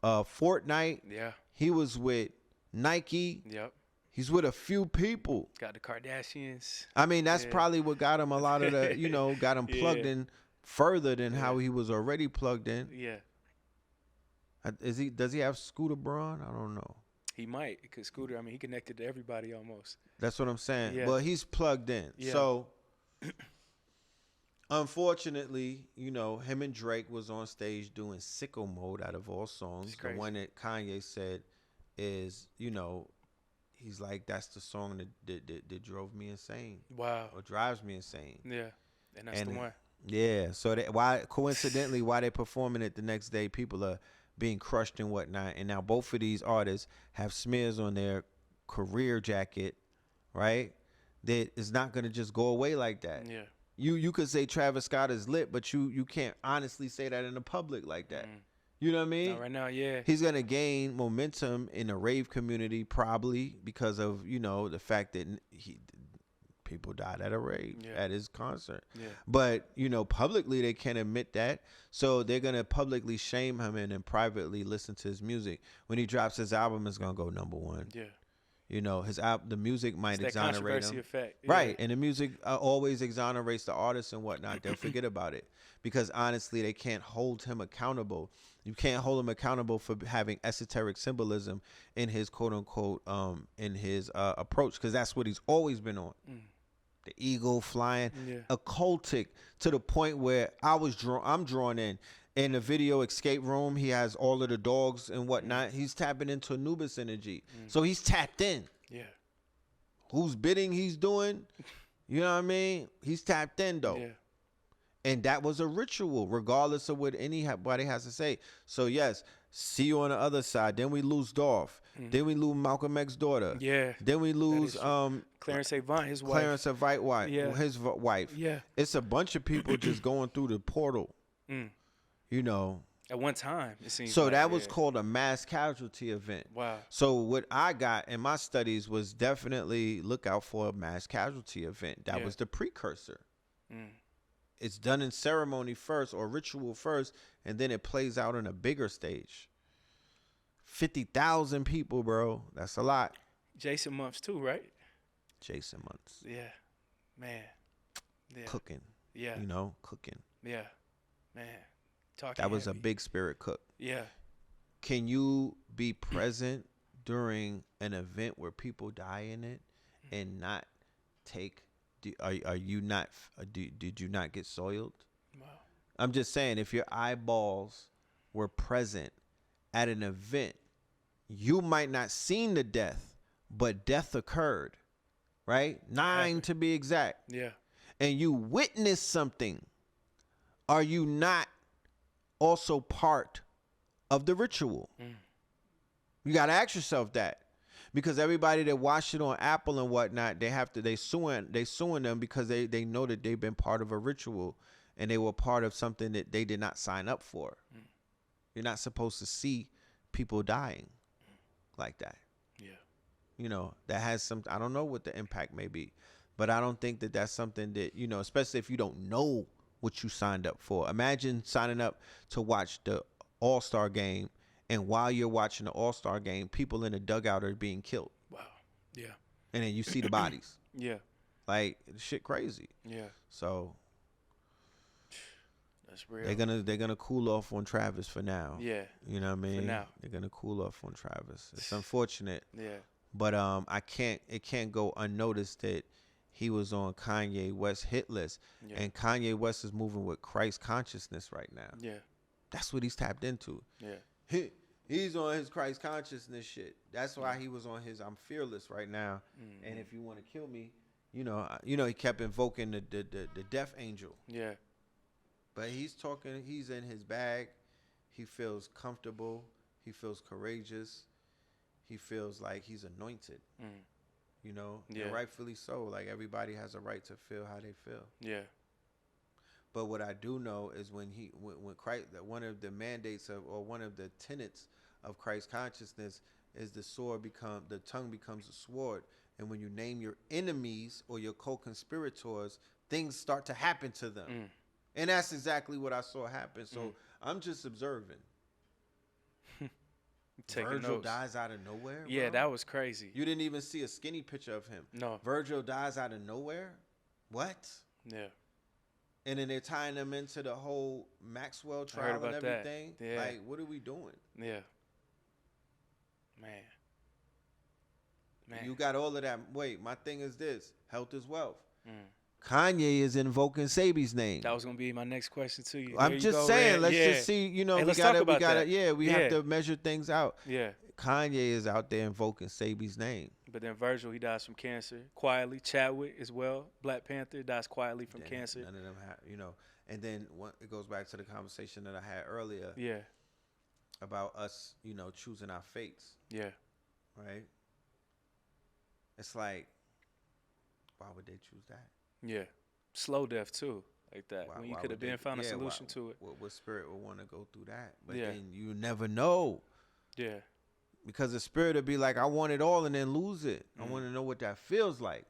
Fortnite. Yeah. He was with Nike. Yep. He's with a few people. Got the Kardashians. I mean, that's probably what got him a lot of the, got him plugged in further than how he was already plugged in. Yeah. Does he have Scooter Braun? I don't know. He might, because Scooter, he connected to everybody almost. That's what I'm saying. Yeah. Well, he's plugged in. Yeah. So, unfortunately, him and Drake was on stage doing Sicko Mode out of all songs. The one that Kanye said is, he's like, that's the song that drove me insane. Wow. Or drives me insane. Yeah. And that's the one. Yeah. So coincidentally, while they're performing it the next day, people are being crushed and whatnot. And now both of these artists have smears on their career jacket, right? That is not going to just go away like that. Yeah. You could say Travis Scott is lit, but you can't honestly say that in the public like that. You know what I mean? Not right now, yeah. He's going to gain momentum in the rave community probably because of, the fact that people died at a rave at his concert. Yeah. But, publicly they can't admit that. So they're going to publicly shame him and then privately listen to his music. When he drops his album, it's going to go number one. Yeah. The music might exonerate him. Effect. Yeah. Right. And the music always exonerates the artists and whatnot. They'll forget about it because honestly, they can't hold him accountable. You can't hold him accountable for having esoteric symbolism in his quote unquote, in his approach. Cause that's what he's always been on. The eagle flying, occultic to the point where I'm drawn in. In the video Escape Room, he has all of the dogs and whatnot. He's tapping into Anubis energy. So he's tapped in. Yeah. Whose bidding he's doing, you know what I mean? He's tapped in though. Yeah. And that was a ritual, regardless of what anybody has to say. So, yes, see you on the other side. Then we lose Dolph. Then we lose Malcolm X's daughter. Yeah. Then we lose Clarence Avant, his wife. Clarence Avant, Yeah. his wife. Yeah. It's a bunch of people just going through the portal, you know. At one time, it seems So like, that was called a mass casualty event. Wow. So what I got in my studies was definitely look out for a mass casualty event. That was the precursor. It's done in ceremony first or ritual first, and then it plays out on a bigger stage. 50,000 people, bro. That's a lot. Jason Months too, right? Jason Months. Yeah. Man. Yeah. Cooking. Yeah. You know, cooking. Yeah. Man. That was a big spirit cook. Yeah. Can you be present during an event where people die in it and not take? Are you not? Did you not get soiled? Wow. I'm just saying, if your eyeballs were present at an event, you might not seen the death, but death occurred, right? 9 to be exact. Yeah. And you witnessed something. Are you not also part of the ritual? You got to ask yourself that, because everybody that watched it on Apple and whatnot, they suing them because they know that they've been part of a ritual and they were part of something that they did not sign up for. You're not supposed to see people dying like that. Yeah. You know, that has some, I don't know what the impact may be, but I don't think that that's something that, you know, especially if you don't know what you signed up for. Imagine signing up to watch the All-Star game, and while you're watching the All-Star game, people in the dugout are being killed. Wow. Yeah. And then you see the bodies. Yeah. Like, shit crazy. Yeah. So that's real. they're gonna cool off on Travis for now. Yeah. You know what I mean? For now. They're gonna cool off on Travis. It's unfortunate. Yeah. But it can't go unnoticed that he was on Kanye West's hit list. Yeah. And Kanye West is moving with Christ consciousness right now. Yeah. That's what he's tapped into. Yeah. He's on his Christ consciousness shit. That's why he was on his I'm fearless right now. And if you want to kill me, you know, he kept invoking the death angel. Yeah. But he's in his bag. He feels comfortable. He feels courageous. He feels like he's anointed. You know, and rightfully so. Like, everybody has a right to feel how they feel. Yeah. But what I do know is when Christ, one of the mandates or one of the tenets of Christ consciousness is the tongue becomes a sword. And when you name your enemies or your co-conspirators, things start to happen to them. And that's exactly what I saw happen. So I'm just observing. Virgil notes. dies out of nowhere. Yeah, bro. that was crazy. You didn't even see a skinny picture of him. No. Virgil dies out of nowhere. What? Yeah. And then they're tying them into the whole Maxwell trial and everything. That. Yeah. Like, what are we doing? Yeah. Man. You got all of that. Wait, my thing is this: health is wealth. Kanye is invoking Sebi's name. That was gonna be my next question to you. I'm just saying, let's just see. You know, hey, we gotta. That. We have to measure things out. Yeah. Kanye is out there invoking Sebi's name. But then Virgil, he dies from cancer quietly. Chadwick as well. Black Panther dies quietly from cancer. None of them have, you know. And then it goes back to the conversation that I had earlier. Yeah. About us, you know, choosing our fates. Yeah. Right. It's like, why would they choose that? Yeah. Slow death too, like that. When you could have found a solution to it. What spirit would want to go through that? But then you never know. Yeah. Because the spirit would be like, I want it all and then lose it. I want to know what that feels like.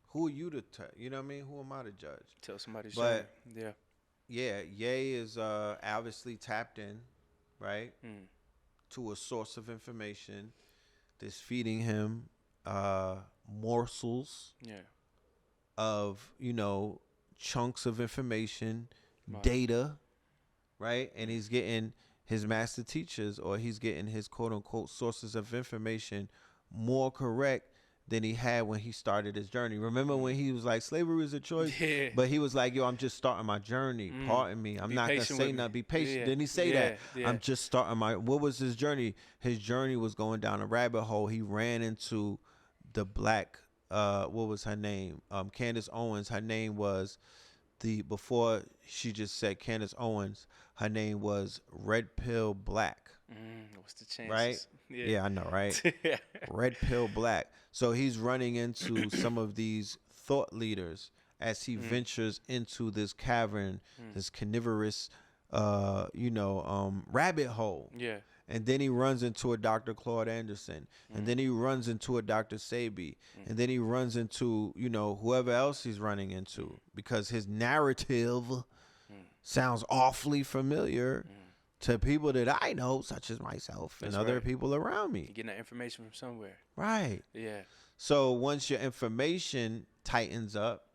Who are you to you know what I mean? Who am I to judge? Tell somebody. But yeah. Yeah, Ye is obviously tapped in, right? To a source of information that's feeding him morsels of, you know, chunks of information, data, right? And he's getting his master teachers, or he's getting his quote unquote sources of information more correct than he had when he started his journey. Remember when he was like, slavery is a choice? Yeah. But he was like, yo, I'm just starting my journey. Pardon me. I'm not going to say nothing. Be patient. Yeah. Didn't he say that? Yeah. I'm just starting what was his journey? His journey was going down a rabbit hole. He ran into the black, what was her name? Candace Owens. Her name was before she just said Candace Owens, her name was Red Pill Black. What's the chances? Right? Yeah, I know, right? Red Pill Black. So he's running into some of these thought leaders as he ventures into this cavern, this carnivorous, rabbit hole. Yeah. And then he runs into a Dr. Claude Anderson. And then he runs into a Dr. Sebi. And then he runs into, whoever else he's running into. Because his narrative sounds awfully familiar to people that I know, such as myself and other people around me. You're getting that information from somewhere. Right. Yeah. So once your information tightens up,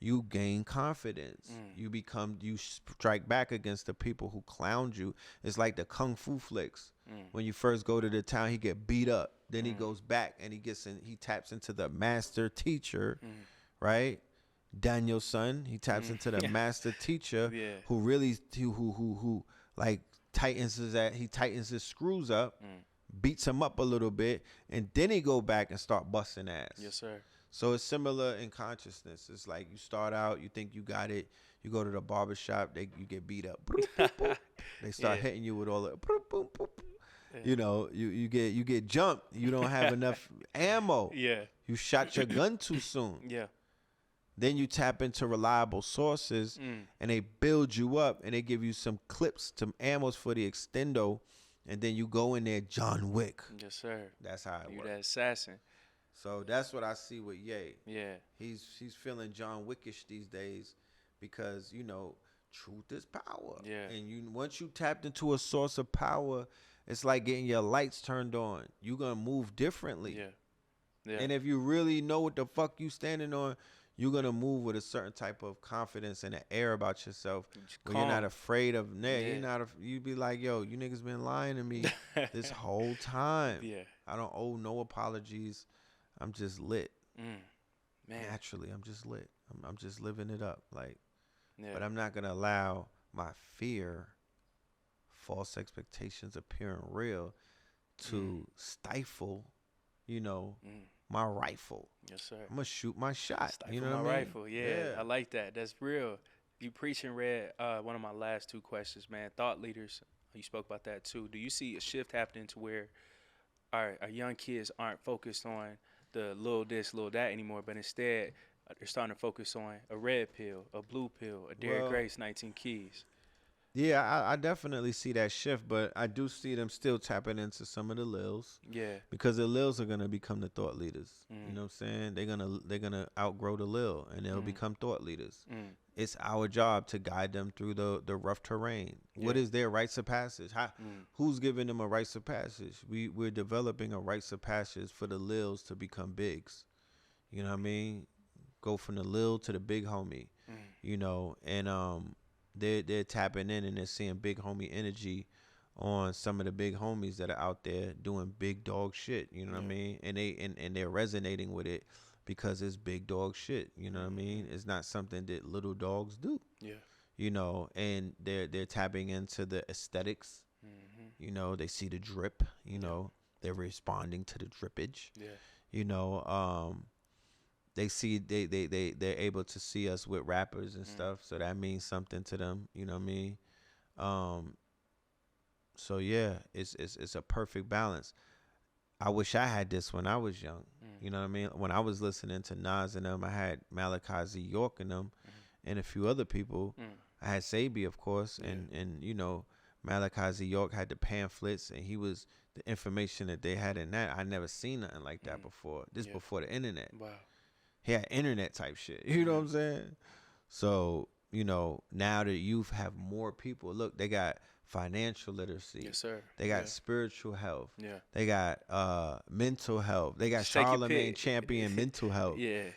you gain confidence. You strike back against the people who clowned you. It's like the kung fu flicks. When you first go to the town, he get beat up. Then he goes back and he taps into the master teacher, right? Daniel's son. He taps into the master teacher who really who like tightens his screws up, beats him up a little bit, and then he go back and start busting ass. Yes, sir. So it's similar in consciousness. It's like you start out, you think you got it. You go to the barbershop, you get beat up. Boop, boop, boop. They start hitting you with all the boop, boop, boop. You get jumped. You don't have enough ammo. Yeah. You shot your gun too soon. Yeah. Then you tap into reliable sources, and they build you up, and they give you some clips, some ammos for the extendo, and then you go in there, John Wick. Yes, sir. That's how it works. You that assassin. So that's what I see with Ye. Yeah. He's feeling John Wickish these days because, truth is power. Yeah. And once you tapped into a source of power, it's like getting your lights turned on. You're going to move differently. Yeah. Yeah. And if you really know what the fuck you standing on, you're going to move with a certain type of confidence and an air about yourself where you're not afraid of, you be like, yo, you niggas been lying to me this whole time. Yeah. I don't owe no apologies. I'm just lit. Man. Naturally, I'm just lit. I'm just living it up. But I'm not going to allow my fear, false expectations appearing real to stifle, my rifle. Yes, sir. I'm going to shoot my shot. Stifle my rifle. Yeah, I like that. That's real. You preaching, Red. One of my last two questions, man. Thought leaders, you spoke about that too. Do you see a shift happening to where our young kids aren't focused on the little this, little that anymore, but instead they're starting to focus on a red pill, a blue pill, a Derrick Grace, 19 Keys? Yeah, I definitely see that shift, but I do see them still tapping into some of the Lils. Yeah. Because the Lils are gonna become the thought leaders. You know what I'm saying? They're gonna outgrow the Lil and they'll become thought leaders. It's our job to guide them through the rough terrain. Yeah. What is their rites of passage? Who's giving them a rites of passage? We're developing a rites of passage for the Lils to become bigs. You know what I mean? Go from the Lil to the big homie. And they're tapping in and they're seeing big homie energy on some of the big homies that are out there doing big dog shit. You know what I mean? And they're resonating with it because it's big dog shit. You know what I mean? It's not something that little dogs do. Yeah. And they're tapping into the aesthetics. They see the drip. They're responding to the drippage. Yeah. They see they're able to see us with rappers and stuff, so that means something to them. You know what I mean? So yeah, it's a perfect balance. I wish I had this when I was young. You know what I mean? When I was listening to Nas and them, I had Malachi Z. York and them, and a few other people. I had Sebi, of course, and Malachi Z. York had the pamphlets, and he was the information that they had in that. I never seen nothing like that before. This before the internet. Wow. He had internet type shit. You know what I'm saying? So, now the youth have more people. Look, they got financial literacy. Yes, sir. They got spiritual health. Yeah. They got mental health. They got Charlemagne Champion mental health. Yeah.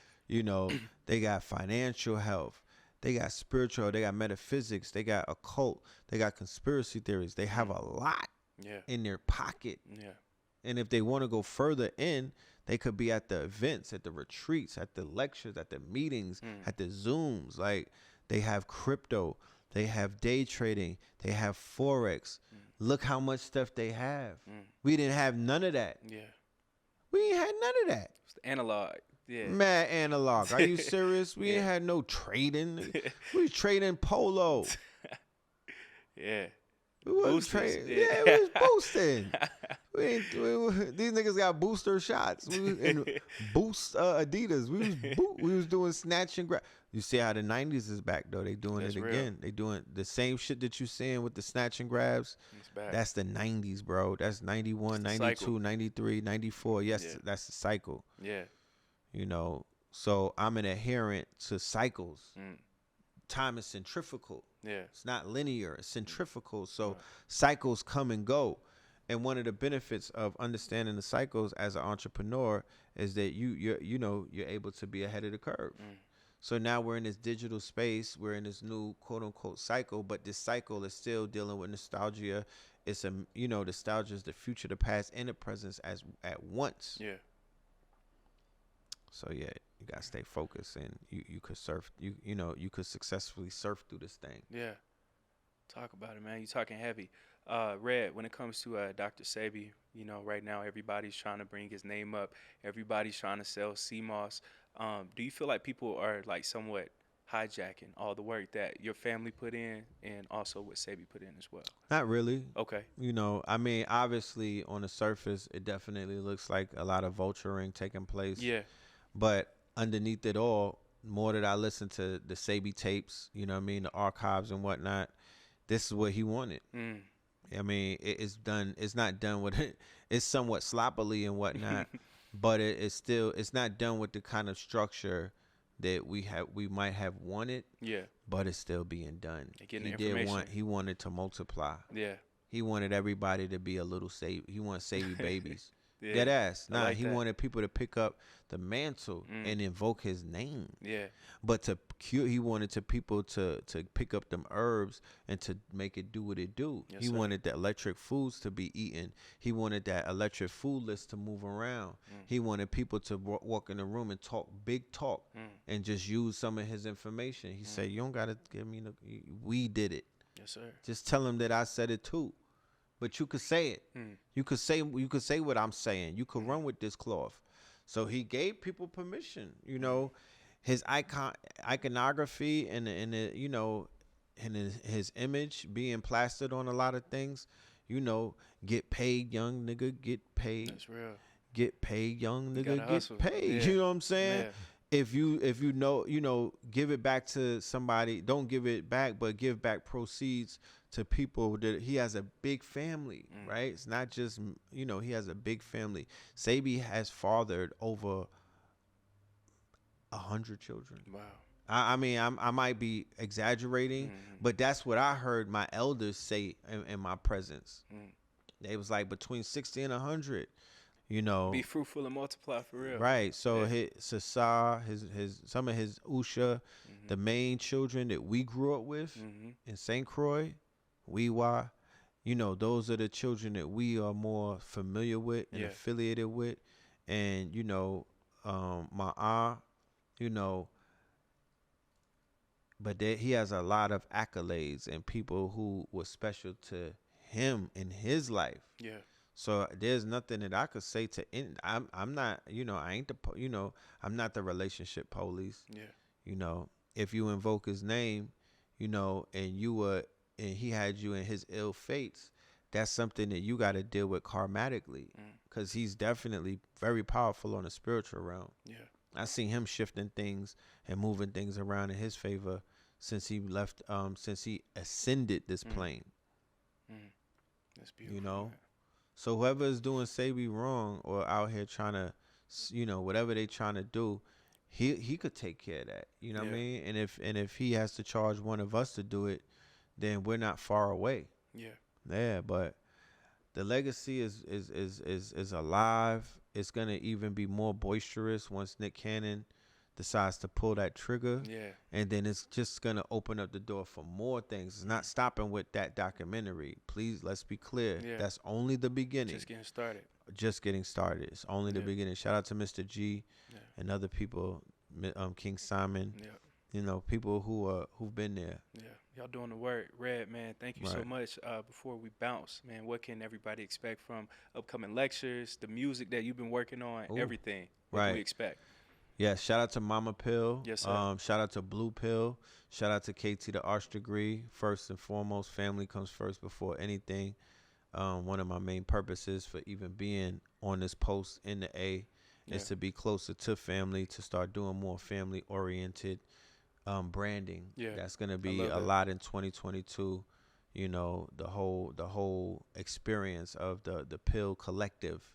They got financial health. They got spiritual. They got metaphysics. They got occult. They got conspiracy theories. They have a lot in their pocket. Yeah. And if they want to go further in, they could be at the events, at the retreats, at the lectures, at the meetings, at the Zooms. Like, they have crypto. They have day trading. They have Forex. Look how much stuff they have. We didn't have none of that. Yeah. We ain't had none of that. It's the analog. Yeah. Mad analog. Are you serious? We ain't had no trading. We was trading polo. Yeah. We wasn't Boosters. trading. Yeah, we was boosting. These niggas got booster shots. We was in boost Adidas. We was doing snatch and grab. You see how the 90s is back though. They doing That's it real. again. They doing the same shit that you seeing with the snatch and grabs. It's back. That's the 90s, bro. That's 91, 92, 93, 94. Yes, that's the cycle. Yeah. You know, so I'm an adherent to cycles. Time is centrifugal. Yeah. It's not linear. It's centrifugal. So cycles come and go. And one of the benefits of understanding the cycles as an entrepreneur is that you're able to be ahead of the curve. So now we're in this digital space. We're in this new quote unquote cycle, but this cycle is still dealing with nostalgia. It's nostalgia is the future, the past, and the present at once. Yeah. So yeah, you gotta stay focused, and you could surf. You could successfully surf through this thing. Yeah. Talk about it, man. You talking heavy. Red, when it comes to Dr. Sebi, right now everybody's trying to bring his name up. Everybody's trying to sell CMOS. Do you feel like people are like somewhat hijacking all the work that your family put in and also what Sebi put in as well? Not really. Okay. I mean, obviously on the surface, it definitely looks like a lot of vulturing taking place. Yeah. But underneath it all, more that I listen to the Sebi tapes, the archives and whatnot, this is what he wanted. I mean, it's not done with it. It's somewhat sloppily and whatnot, but it's not done with the kind of structure that we might have wanted. Yeah. But it's still being done. He wanted to multiply. Yeah. He wanted everybody to be a little Sebi. He wanted Sebi babies. Yeah. Dead ass. Nah, he wanted people to pick up the mantle and invoke his name. Yeah. But he wanted people to pick up them herbs and to make it do what it do. Yes, he wanted the electric foods to be eaten. He wanted that electric food list to move around. He wanted people to walk in the room and talk big talk and just use some of his information. He said, "You don't gotta give me we did it. Yes, sir. Just tell him that I said it too." But you could say it. You could say what I'm saying. You could run with this cloth. So he gave people permission. His iconography and his image being plastered on a lot of things. Get paid, young nigga. Get paid. That's real. Get paid, young nigga. Get hustle. Paid. Yeah. You know what I'm saying? Yeah. If you know, give it back to somebody. Don't give it back, but give back proceeds to people that he has a big family, right? It's not just, he has a big family. Sebi has fathered over 100 children. Wow. I mean, I might be exaggerating, but that's what I heard my elders say in my presence. They was like between 60 and 100. Be fruitful and multiply for real. Right. So his Sasa, some of his Usha, the main children that we grew up with in St. Croix, Weewa, those are the children that we are more familiar with and affiliated with. And, my aunt, but he has a lot of accolades and people who were special to him in his life. Yeah. So there's nothing that I could say to end. I'm not, I ain't I'm not the relationship police. Yeah. If you invoke his name, and he had you in his ill fates, that's something that you got to deal with karmatically, because he's definitely very powerful on a spiritual realm. Yeah. I seen him shifting things and moving things around in his favor since he left, since he ascended this plane. That's beautiful. Man. So whoever is doing Sebi wrong or out here trying to, whatever they trying to do, he could take care of that. You know what I mean? And if he has to charge one of us to do it, then we're not far away. Yeah. Yeah, but the legacy is alive. It's gonna even be more boisterous once Nick Cannon decides to pull that trigger. Yeah. And then it's just gonna open up the door for more things. It's not stopping with that documentary. Please, let's be clear. Yeah. That's only the beginning. Just getting started. Just getting started. It's only the beginning. Shout out to Mr. G and other people, King Simon. Yeah. People who've been there. Yeah. Y'all doing the work. Red, man, thank you so much. Before we bounce, man, what can everybody expect from upcoming lectures, the music that you've been working on, everything? What can we expect? Yeah, shout out to Mama Pill. Yes, sir. Shout out to Blue Pill. Shout out to KT the Arch Degree. First and foremost, family comes first before anything. One of my main purposes for even being on this post in the A is to be closer to family, to start doing more family oriented branding. Yeah. That's gonna be a lot in 2022. You know, the whole experience of the Pill Collective.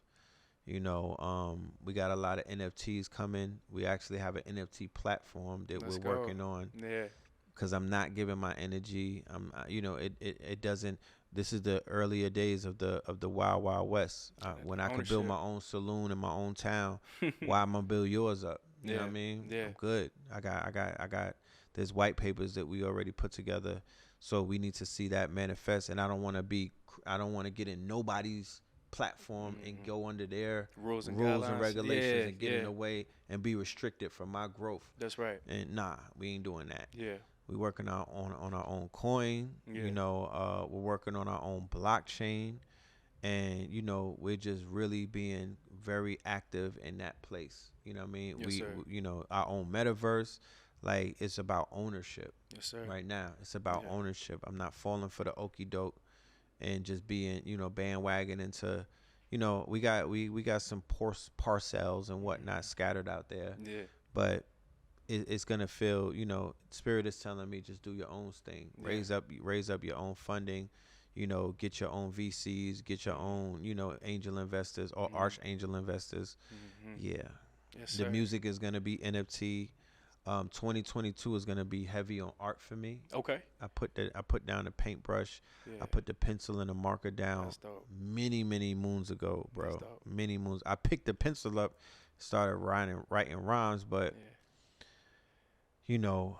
You know, we got a lot of NFTs coming. We actually have an NFT platform that we're working on. Yeah. Because I'm not giving my energy. You know, it doesn't. This is the earlier days of the Wild Wild West. When I could build my own saloon in my own town, why am I build yours up? You know what I mean? Yeah. I'm good. I got. There's white papers that we already put together, so we need to see that manifest. And I don't want to get in nobody's platform and go under their rules and regulations and get in the way and be restricted from my growth. That's right. And nah, we ain't doing that. Yeah. We working on our own coin. Yeah. You know, we're working on our own blockchain, and you know, we're just really being very active in that place. You know what I mean? Yes, you know, our own metaverse. Like, it's about ownership. Yes, sir. Right now, it's about ownership. I'm not falling for the okie doke and just being, you know, bandwagon into, you know, we got some parcels and whatnot scattered out there. Yeah. But it's gonna feel, you know, Spirit is telling me just do your own thing. Yeah. Raise up your own funding. You know, get your own VCs, get your own, you know, angel investors or archangel investors. Yeah. Yes, sir. The music is gonna be NFT. 2022 is gonna be heavy on art for me. Okay. I put down the paintbrush. I put the pencil and the marker down many moons ago, bro. Many moons. I picked the pencil up, started writing rhymes, but you know,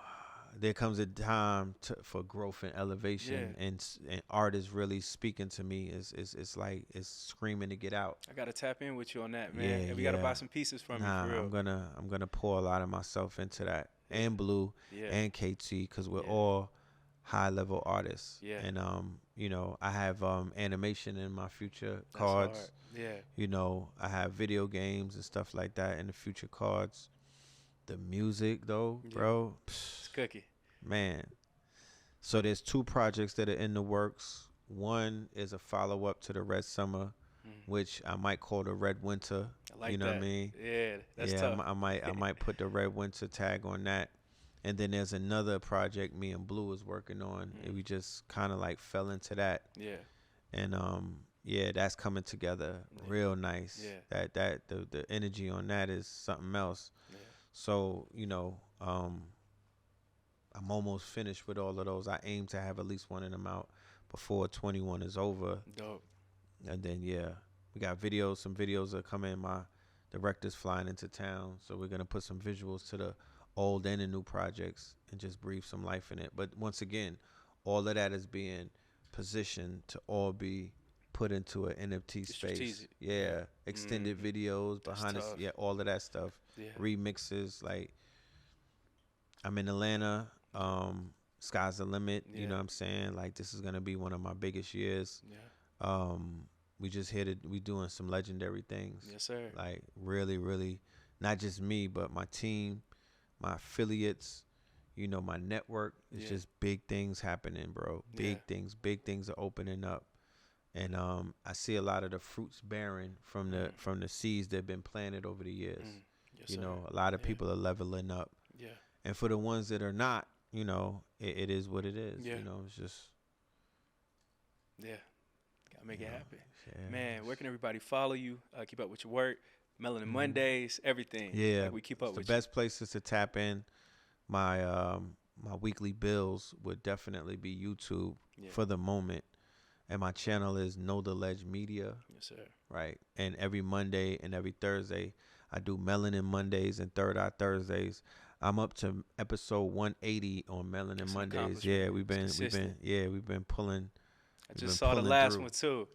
there comes a time for growth and elevation, and art is really speaking to me. It's like it's screaming to get out. I gotta tap in with you on that, man. And we gotta buy some pieces from you. For real. I'm gonna pour a lot of myself into that, and Blue and KT, because we're all high level artists. Yeah. And you know, I have animation in my future cards. Hard. Yeah. You know, I have video games and stuff like that in the future cards. The music though, bro, it's cookie, man. So there's 2 projects that are in the works. One is a follow up to the Red Summer, which I might call the Red Winter. I like you know that. What I mean? Yeah, that's tough. I might put the Red Winter tag on that. And then there's another project me and Blue is working on, and we just kind of like fell into that. Yeah. And that's coming together real nice. Yeah. That the energy on that is something else. Yeah. So, you know, I'm almost finished with all of those. I aim to have at least one of them out before 21 is over. Dope. And then, we got videos. Some videos are coming. My director's flying into town. So we're going to put some visuals to the old and the new projects and just breathe some life in it. But once again, all of that is being positioned to all be put into an NFT space. Strategic. Yeah. Extended videos behind us. Yeah, all of that stuff. Yeah. Remixes. Like, I'm in Atlanta. Sky's the limit. You know what I'm saying? Like, this is going to be one of my biggest years. Yeah. We just we doing some legendary things. Yes, sir. Like, really, really, not just me, but my team, my affiliates, you know, my network. It's just big things happening, bro. Big things are opening up. And I see a lot of the fruits bearing from the seeds that have been planted over the years. Yes, you know, a lot of people are leveling up. Yeah. And for the ones that are not, you know, it is what it is. Yeah. You know, it's just. Yeah. Gotta make it happen. Yeah. Man, where can everybody follow you? Keep up with your work, Melanin Mondays, everything. Yeah. Like, we keep up with the best places to tap in. My weekly bills would definitely be YouTube for the moment. And my channel is Know the Ledge Media. Yes, sir. Right. And every Monday and every Thursday, I do Melanin Mondays and Third Eye Thursdays. I'm up to episode 180 on Melanin Mondays. Yeah, we've been pulling. I just saw the last one too.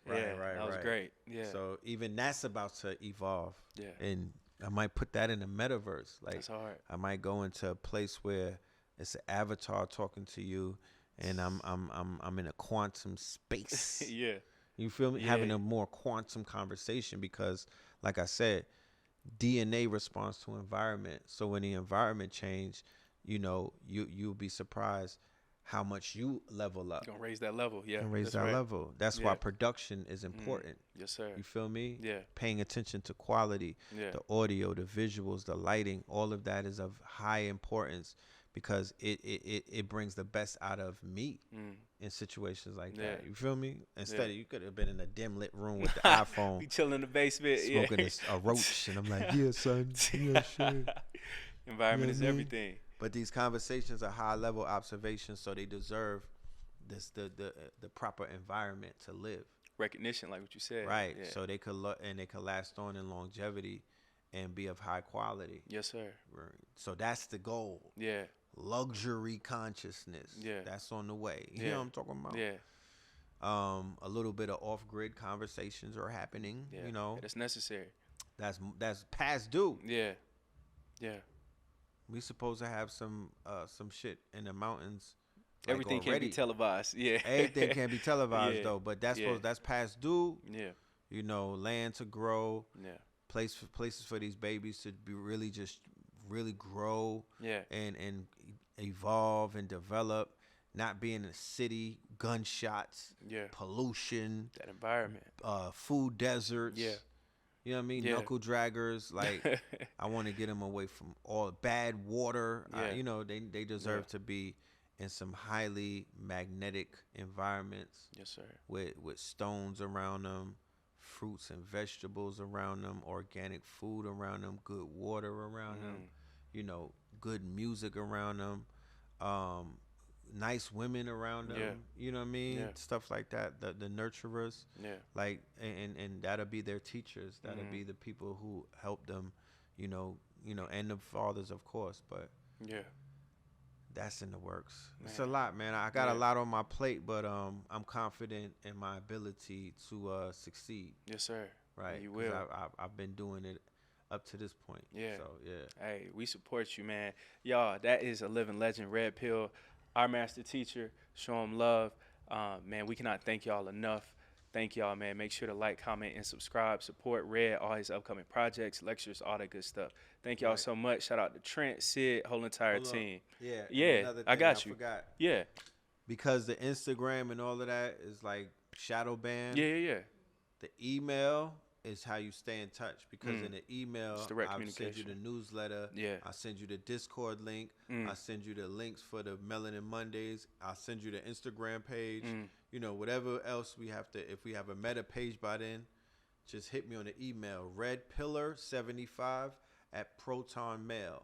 Right, that was great. Yeah. So even that's about to evolve. Yeah. And I might put that in the metaverse. Like, that's hard. I might go into a place where it's an avatar talking to you. And I'm in a quantum space. Yeah. You feel me? Having a more quantum conversation because, like I said, DNA responds to environment. So when the environment change, you know, you'll be surprised how much you level up. Gonna raise that level. Yeah. And raise That's that right. level. That's why production is important. Yes, sir. You feel me? Yeah. Paying attention to quality, Yeah. the audio, the visuals, the lighting, all of that is of high importance because it brings the best out of me in situations like that. You feel me? Instead, you could have been in a dim lit room with the iPhone. We chill in the basement, smoking a roach, and I'm like, yeah, son, yeah, sure. Environment is everything. But these conversations are high level observations, so they deserve the proper environment to live. Recognition, like what you said. Right. Yeah. So they could they could last on in longevity and be of high quality. Yes, sir. So that's the goal. Yeah. Luxury consciousness. Yeah. That's on the way. You know what I'm talking about? Yeah. A little bit of off-grid conversations are happening. Yeah. You know. That's necessary. That's past due. Yeah. Yeah. We supposed to have some shit in the mountains. Everything can be televised. Yeah. Everything can be televised though, but that's past due. Yeah. You know, land to grow. Yeah. Places for these babies to be really grow. Yeah. And evolve and develop. Not being in a city, gunshots. Yeah. Pollution. That environment. Food deserts. Yeah. You know what I mean? Yeah. Knuckle draggers. Like, I want to get them away from all bad water. Yeah. You know, they deserve to be in some highly magnetic environments. Yes, sir. With stones around them, fruits and vegetables around them, organic food around them, good water around them, you know, good music around them, nice women around them, you know what I mean? Stuff like that, the nurturers, like, and that'll be their teachers, that'll be the people who help them, you know, and the fathers, of course, but that's in the works. Man. It's a lot, man. I got a lot on my plate, but I'm confident in my ability to succeed. Yes, sir. Right. You will. I've been doing it up to this point. Yeah. So yeah. Hey, we support you, man. Y'all, that is a living legend, Red Pill, our master teacher. Show him love. Man, we cannot thank y'all enough. Thank y'all, man. Make sure to like, comment, and subscribe. Support Red, all his upcoming projects, lectures, all that good stuff. Thank y'all so much. Shout out to Trent, Sid, whole entire team. Yeah, I got you. Forgot. Yeah. Because the Instagram and all of that is like shadow banned. Yeah. The email is how you stay in touch. Because in the email, I send you the newsletter. Yeah. I send you the Discord link. I send you the links for the Melanin Mondays. I send you the Instagram page. You know, whatever else we have to, if we have a meta page by then, just hit me on the email, redpillar75@protonmail.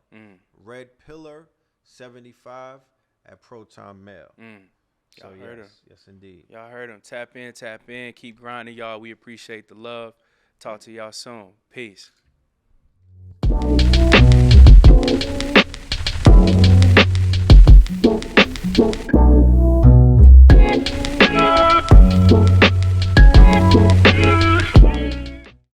redpillar75@protonmail. Y'all So heard him. Yes, indeed. Y'all heard him. Tap in. Keep grinding, y'all. We appreciate the love. Talk to y'all soon. Peace.